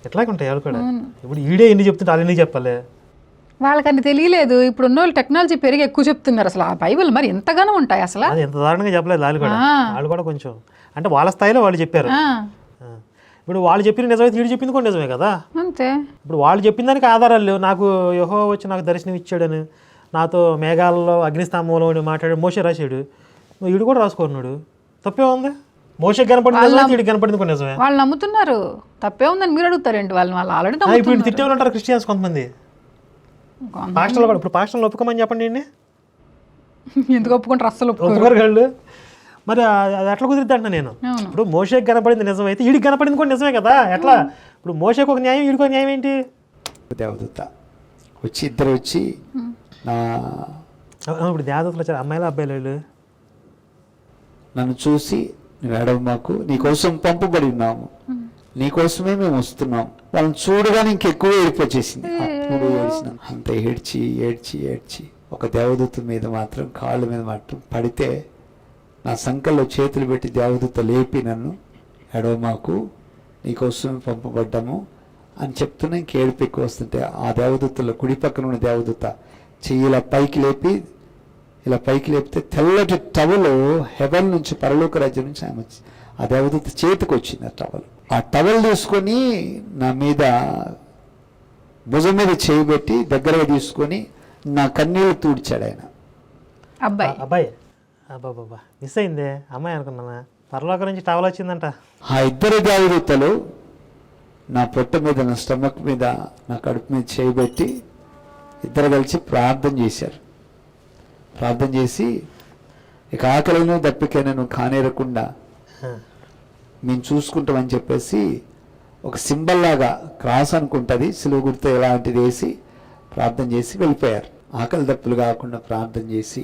ఎట్లాగుంటాయి వాళ్ళు కూడా. ఇప్పుడు ఈడే ఎన్ని చెప్తుంటే వాళ్ళు ఎన్ని చెప్పాలి? వాళ్ళకని తెలియలేదు. ఇప్పుడు ఉన్న వాళ్ళు టెక్నాలజీ పెరిగి ఎక్కువ చెప్తున్నారు. అసలు ఆ బైబిల్ మరి ఎంతగానో ఉంటాయి అసలు. అది ఎంత దారుణంగా చెప్పలేదు వాళ్ళు కూడా కొంచెం అంటే వాళ్ళ స్థాయిలో వాళ్ళు చెప్పారు. ఇప్పుడు వాళ్ళు చెప్పిన నిజమైతే వీడు చెప్పింది కూడా నిజమే కదా. అంతే. ఇప్పుడు వాళ్ళు చెప్పిన దానికి ఆధారాలు లేవు. నాకు యెహోవా వచ్చి నాకు దర్శనం ఇచ్చాడని, నాతో మేఘాలలో అగ్నిస్తంభంలో మాట్లాడాడు, మోషే రాశాడు, వీడు కూడా రాసుకున్నాడు, తప్పే ఉంది. మోషే కనపడింది, వీడికి కనపడింది కూడా నిజమే. వాళ్ళు నమ్ముతున్నారు, తప్పే ఉందని మీరు అడుగుతారేంటి? వాళ్ళు ఆల్రెడీ ఇప్పుడు తిట్టేవాళ్ళు ఉంటారు క్రిస్టియన్స్ కొంతమంది. పాస్టర్లు కూడా ఇప్పుడు పాస్టర్లు ఒప్పుకోమని చెప్పండి అండి, ఎందుకు ఒప్పుకుంటారు? అస్సలు ఒప్పుకోరు వాళ్ళు. మరి అది ఎట్లా కుదిరిద్ది అంట నేను. ఇప్పుడు మోషేకి కనపడింది నిజమైతే వీడికి కనపడింది కూడా నిజమే కదా. ఎట్లా ఇప్పుడు మోషేకి ఒక న్యాయం, వీడికి ఒక న్యాయం ఏంటి? దేవదూత వచ్చి ఇద్దరు వచ్చి ఇప్పుడు దేవదూతలు వచ్చారు, అమ్మాయిలు అబ్బాయిలు వాళ్ళు. నన్ను చూసి నువ్వు ఏడవ మాకు, నీకోసం పంపబడి ఉన్నాము, నీకోసమే మేము వస్తున్నాం. వాళ్ళని చూడగానే ఇంకెక్కువ ఏడుపు వచ్చేసింది. నువ్వు ఏడ్చిన అంత ఏడ్చి ఏడ్చి ఏడ్చి ఒక దేవదూత మీద మాత్రం కాళ్ళ మీద మాత్రం పడితే నా సంకల్లో చేతులు పెట్టి దేవదూత లేపి నన్ను ఎడవమాకు నీకోసం పంపబడ్డాము అని చెప్తున్నా ఇంక ఏడుపు ఎక్కువ వస్తుంటే ఆ దేవదూతలో కుడి పక్కన ఉన్న దేవదూత చెయ్యి ఇలా పైకి లేపితే తెల్లటి టవలు హెవెన్ నుంచి పరలోక రాజ్యం నుంచి ఆమె ఆ దేవదూత చేతికి వచ్చింది ఆ టవల్. ఆ టవల్ తీసుకొని నా మీద భుజం మీద చేయబెట్టి దగ్గరగా తీసుకొని నా కన్నీళ్ళు తూడ్చాడు ఆయన. అబ్బాయి అబ్బాబ్బా మిస్ అయిందే అమ్మాయి అనుకున్నామా, పరలోకం నుంచి టవల్ వచ్చిందంట. ఆ ఇద్దరు దేవదూతలు నా పొట్ట మీద, నా స్టమక్ మీద, నా కడుపు మీద చేయబెట్టి ఇద్దరు కలిసి ప్రార్థన చేశారు. ప్రార్థన చేసి ఇక ఆకలిను దప్పికైనా నువ్వు కానేరకుండా మేము చూసుకుంటామని చెప్పేసి ఒక సింబల్ లాగా క్రాస్ అనుకుంటుంది, సిలువ గుర్తు ఇలాంటిది వేసి ప్రార్థన చేసి వెళ్ళిపోయారు. ఆకలి దప్పులు కాకుండా ప్రార్థన చేసి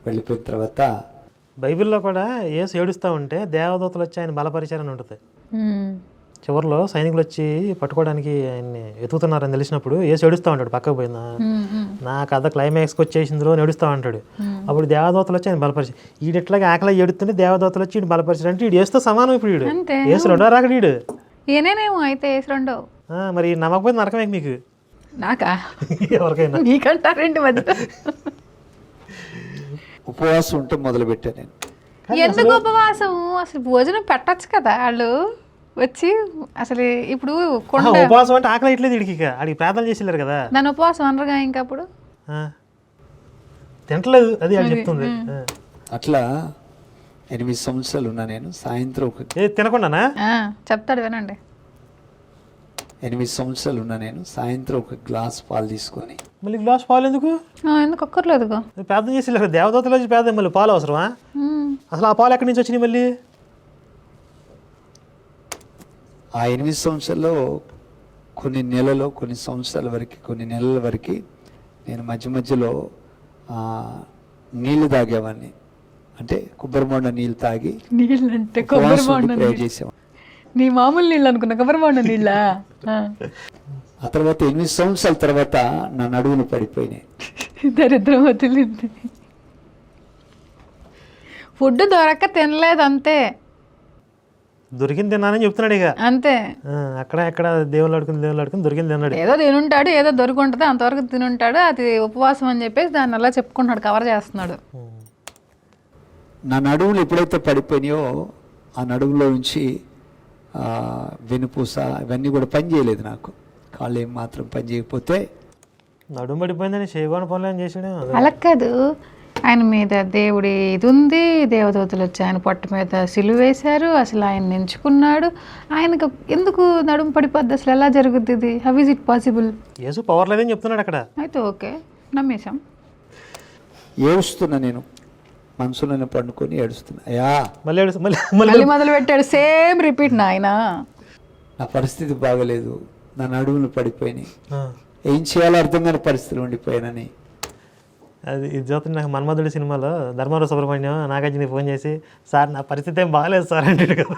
వెళ్ళిపోయిన తర్వాత బైబిల్లో కూడా యేసు ఏడుస్తూ ఉంటే దేవదూతలు వచ్చి ఆయన బలపరిచారని ఉంటుంది. చివరిలో సైనికులు వచ్చి పట్టుకోవడానికి ఆయన్ని వెతుకుతున్నారని తెలిసినప్పుడు యేసు ఏడుస్తూ ఉంటాడు, పక్కకు పోయిందా నా కథ క్లైమాక్స్కి వచ్చేసిందిలో ఏడుస్తూ ఉంటాడు. అప్పుడు దేవదూతలు వచ్చి ఆయన బలపరిచి ఈడు ఎట్లాగా ఆకలి ఏడుతుంటే దేవదూతలు వచ్చి ఈడు బలపరిచాడు అంటే ఈడు వేస్తూ సమానం. ఇప్పుడు ఈడు యేసు రెండో రాకడ ఈడు ఏనేనేమో అయితే యేసు రెండో. మరి నమ్మకపోతే నరకమే మీకు. నాకా? ఎవరికైనా నీకంటారేంటి మధ్య? ఉపవాసం ఉంటే మొదలుపెట్టాను నేను. ఎందుకు ఉపవాసం? అసలు భోజనం పెట్టచ్చు కదా వాళ్ళు వచ్చి. అసలు ఇప్పుడు ఉపవాసం అంటే ఆకలి ఇట్లేదు వీడికి, ఆడికి ప్రార్థన చేసిలేరు కదా. నన్ను ఉపవాసం అనరుగా ఇంకా అప్పుడు తింటలేదు అది అది చెప్తుంది. అట్లా 8 సంవత్సరాలు ఉన్నా నేను. సాయంత్రం తినకుండానా? చెప్తాడు వినండి. 8 సంవత్సరాలు ఉన్నా నేను. సాయంత్రం ఒక గ్లాస్ పాలు తీసుకొని. మళ్ళీ గ్లాస్ పాలు ఎందుకు? ఎందుకు ఒక్కర్లేదు ప్రార్థన చేసిలేరు దేవదూతలు వచ్చి ప్రార్థన, మళ్ళీ పాలు అవసరమా? అసలు ఆ పాలు ఎక్కడి నుంచి వచ్చినాయి మళ్ళీ? ఆ 8 సంవత్సరాల్లో కొన్ని నెలలు, కొన్ని సంవత్సరాల వరకు, కొన్ని నెలల వరకు నేను మధ్య మధ్యలో నీళ్లు తాగేవాడిని. అంటే కొబ్బరి బొండ నీళ్ళు తాగి నీళ్ళు అంటే కొబ్బరి బొండ చేసేవాడిని. నీ మామూలు నీళ్ళు అనుకున్నా, కొబ్బరి బొండ నీళ్ళ. ఆ తర్వాత 8 సంవత్సరాల తర్వాత నా నడువులు పడిపోయినాయి. దరిద్రం వదిలింది. ఫుడ్ దొరక్క తినలేదు అంతే. దొరికింది తిన్నానని చెప్తున్నాడు ఇక అంతే. అక్కడ ఎక్కడ దేవుళ్ళు అడుకుని దొరికింది తిన్నాడు. ఏదో తినుంటాడు, ఏదో దొరుకుంటుంది, అంతవరకు తినుంటాడు. అది ఉపవాసం అని చెప్పేసి దాన్ని అలా చెప్పుకుంటున్నాడు, కవర్ చేస్తున్నాడు. నా నడువులు ఎప్పుడైతే పడిపోయినాయో ఆ నడువులో నుంచి వెనుపూస ఇవన్నీ కూడా పని చేయలేదు నాకు. కాళ్ళు ఏం మాత్రం పని చేయకపోతే నడుము పడిపోయిందని చేయకూడని పనులు ఏం చేసాడు. అలా కాదు, ఆయన మీద దేవుడి ఇది ఉంది, దేవదూతలు వచ్చి ఆయన పొట్ట మీద సిలువ వేశారు, అసలు ఆయన ఎంచుకున్నాడు. ఆయనకు ఎందుకు నడుము పడిపోద్ది? అసలు ఎలా జరుగుద్ది ఇది? How is it possible? Yesu power లేదని చెప్తున్నాడు అక్కడ. అయితే ఓకే, నమ్మేశాం. ఏడుస్తున్నా నేను, మనసులోనే పండుకొని ఏడుస్తున్నా. అయ్యా మళ్ళీ మొదలు పెట్టాడు, సేమ్ రిపీట్. నాయన నా పరిస్థితి బాగలేదు, నా నడుములు పడిపోయినాయి, ఏం చేయాలో అర్థం కాని పరిస్థితులు ఉండిపోయానని. అది ఇది చూస్తుంది నాకు మన్మధుడి సినిమాలో ధర్మవరం సుబ్రహ్మణ్యం నాగార్జున ఫోన్ చేసి సార్ నా పరిస్థితి ఏం బాగాలేదు సార్ అంటాడు కదా,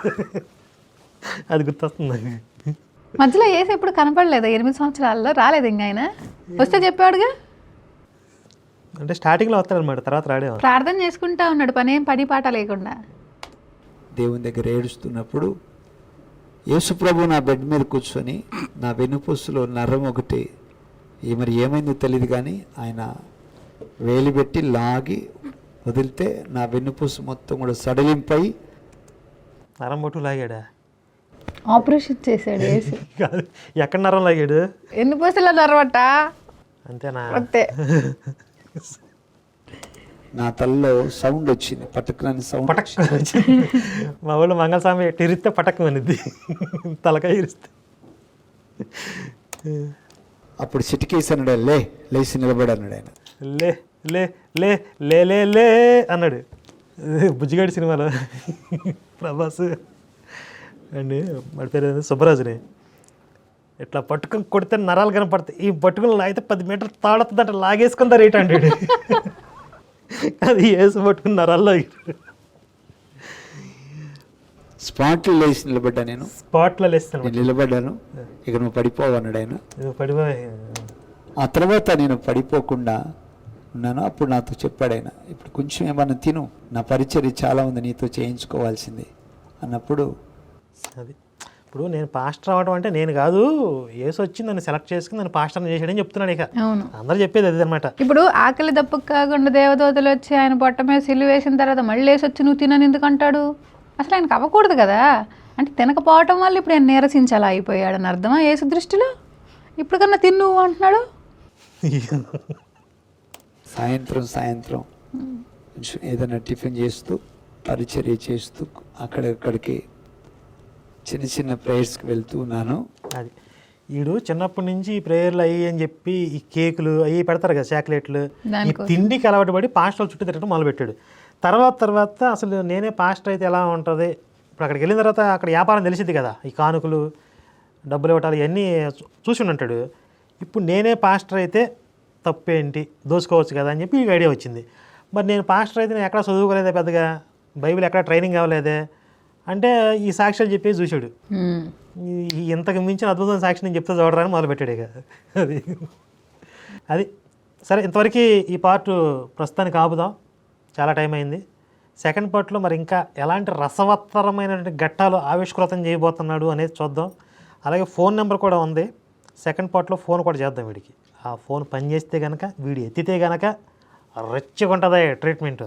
అది గుర్తొస్తుంది నాకు. మధ్యలో ఏసి ఎప్పుడు కనపడలేదు 8 సంవత్సరాల్లో, రాలేదు ఇంకా ఆయన. వస్తే చెప్పాడుగా, అంటే స్టార్టింగ్లో వస్తాడు అనమాట, తర్వాత రాడే. ప్రార్థన చేసుకుంటా ఉన్నాడు, పని పాట లేకుండా. దేవుని దగ్గర ఏడుస్తున్నప్పుడు యేసుప్రభు నా బెడ్ మీద కూర్చొని నా వెన్నుపూసలో నరం ఒకటి మరి ఏమైందో తెలియదు కానీ ఆయన వేలు పెట్టి లాగి వదిలితే నా వెన్నుపూస మొత్తం కూడా సడలింపై నరం బొట్టు లాగాడా? ఆపరేషన్ చేశాడు ఏసి. ఎక్కడ నరం లాగాడు? ఎన్ని పూసల నరవట అంతేనా? అంతే. నా తలలో సౌండ్ వచ్చింది, పటక్రాని సౌండ్. పటక్ వచ్చింది. మా ఊళ్ళో మంగళస్వామి ఇరిస్తే పటక్ అనిద్ది, తలకాయ ఇరిస్తే. అప్పుడు చిటికేసాడు, లేచి నిలబడన్నాడు ఆయన. లే లే లే లే లే లే అన్నాడు. బుజ్జిగాడి సినిమాలో ప్రభాస్ అండి, వాడి పేరు సుబ్బరాజుని. ఇట్లా పట్టుకుని కొడితే నరాలు కనపడతాయి, ఈ పట్టుకుని లాగితే 10 మీటర్లు తాడుతుందంట, లాగేసుకుందా రేట్ అంటాడు. అది వేసి పట్టుకుని నరాల్లో స్పాట్లో లేచి నిలబడ్డా నేను. స్పాట్లో లేస్తాను నిలబడ్డాను, ఇక నువ్వు పడిపోవన్నాడు ఆయన. పడిపోయి ఆ తర్వాత నేను పడిపోకుండా ఉన్నాను. అప్పుడు నాతో చెప్పాడు ఆయన, ఇప్పుడు కొంచెం ఏమన్నా తిను, నా పరిచర్య చాలా ఉంది, నీతో చేయించుకోవాల్సింది అన్నప్పుడు. అది ఇప్పుడు నేను పాస్టర్ అవ్వడం అంటే నేను కాదు, యేసు వచ్చి నన్ను సెలెక్ట్ చేసుకుని నన్ను పాస్టర్ని చేసాడని చెప్తున్నాడు. ఇక అవును. అందరూ చెప్పేది అది అనమాట. ఇప్పుడు ఆకలి దప్పుకు కాకుండా దేవదూతలు వచ్చి ఆయన పొట్ట మీద సిలువ వేసిన తర్వాత మళ్ళీ వేసి వచ్చి నువ్వు తినని ఎందుకు అంటాడు? అసలు ఆయనకు అవ్వకూడదు కదా. అంటే తినకపోవటం వల్ల ఇప్పుడు ఆయన నీరసించాలా అయిపోయాడని అర్థమా యేసు దృష్టిలో? ఇప్పుడు కన్నా తిన్ను అంటున్నాడు. సాయంత్రం కొంచెం ఏదైనా టిఫిన్ చేస్తూ పరిచర్య చేస్తూ అక్కడికి చిన్న చిన్న ప్రేయర్స్కి వెళ్తూ ఉన్నాను. అది వీడు చిన్నప్పటి నుంచి ఈ ప్రేయర్లు అయ్యి అని చెప్పి ఈ కేకులు అవి పెడతారు కదా, చాక్లెట్లు, ఈ తిండికి అలవాటు పడి పాస్టర్ల చుట్టూ తిరగడం మొదలుపెట్టాడు. తర్వాత అసలు నేనే పాస్టర్ అయితే ఎలా ఉంటుంది, ఇప్పుడు అక్కడికి వెళ్ళిన తర్వాత అక్కడ వ్యాపారం తెలిసింది కదా, ఈ కానుకలు డబ్బులు ఇవ్వటాలు ఇవన్నీ చూసి ఉంటాడు. ఇప్పుడు నేనే పాస్టర్ అయితే తప్పేంటి, దోసుకోవచ్చు కదా అని చెప్పి ఈ ఐడియా వచ్చింది. మరి నేను పాస్టర్ అయితే నేను ఎక్కడ చదువుకోలేదే, పెద్దగా బైబిల్ ఎక్కడ ట్రైనింగ్ అవ్వలేదే అంటే ఈ సాక్ష్యాలు చెప్పేసి చూశాడు. ఇంతకు మించిన అద్భుతమైన సాక్షి నేను చెప్తే చూడరాని మొదలుపెట్టాడు. ఇక అది సరే, ఇంతవరకు ఈ పార్ట్ ప్రస్తుతానికి ఆపుదాం, చాలా టైం అయింది. సెకండ్ పార్ట్లో మరి ఇంకా ఎలాంటి రసవత్తరమైనటువంటి ఘట్టాలు ఆవిష్కృతం చేయబోతున్నాడు అనేది చూద్దాం. అలాగే ఫోన్ నెంబర్ కూడా ఉంది, సెకండ్ పార్ట్లో ఫోన్ కూడా చేద్దాం వీడికి. ఆ ఫోన్ పనిచేస్తే కనుక, వీడు ఎత్తితే కనుక రెచ్చుకుంటుంది ట్రీట్మెంట్.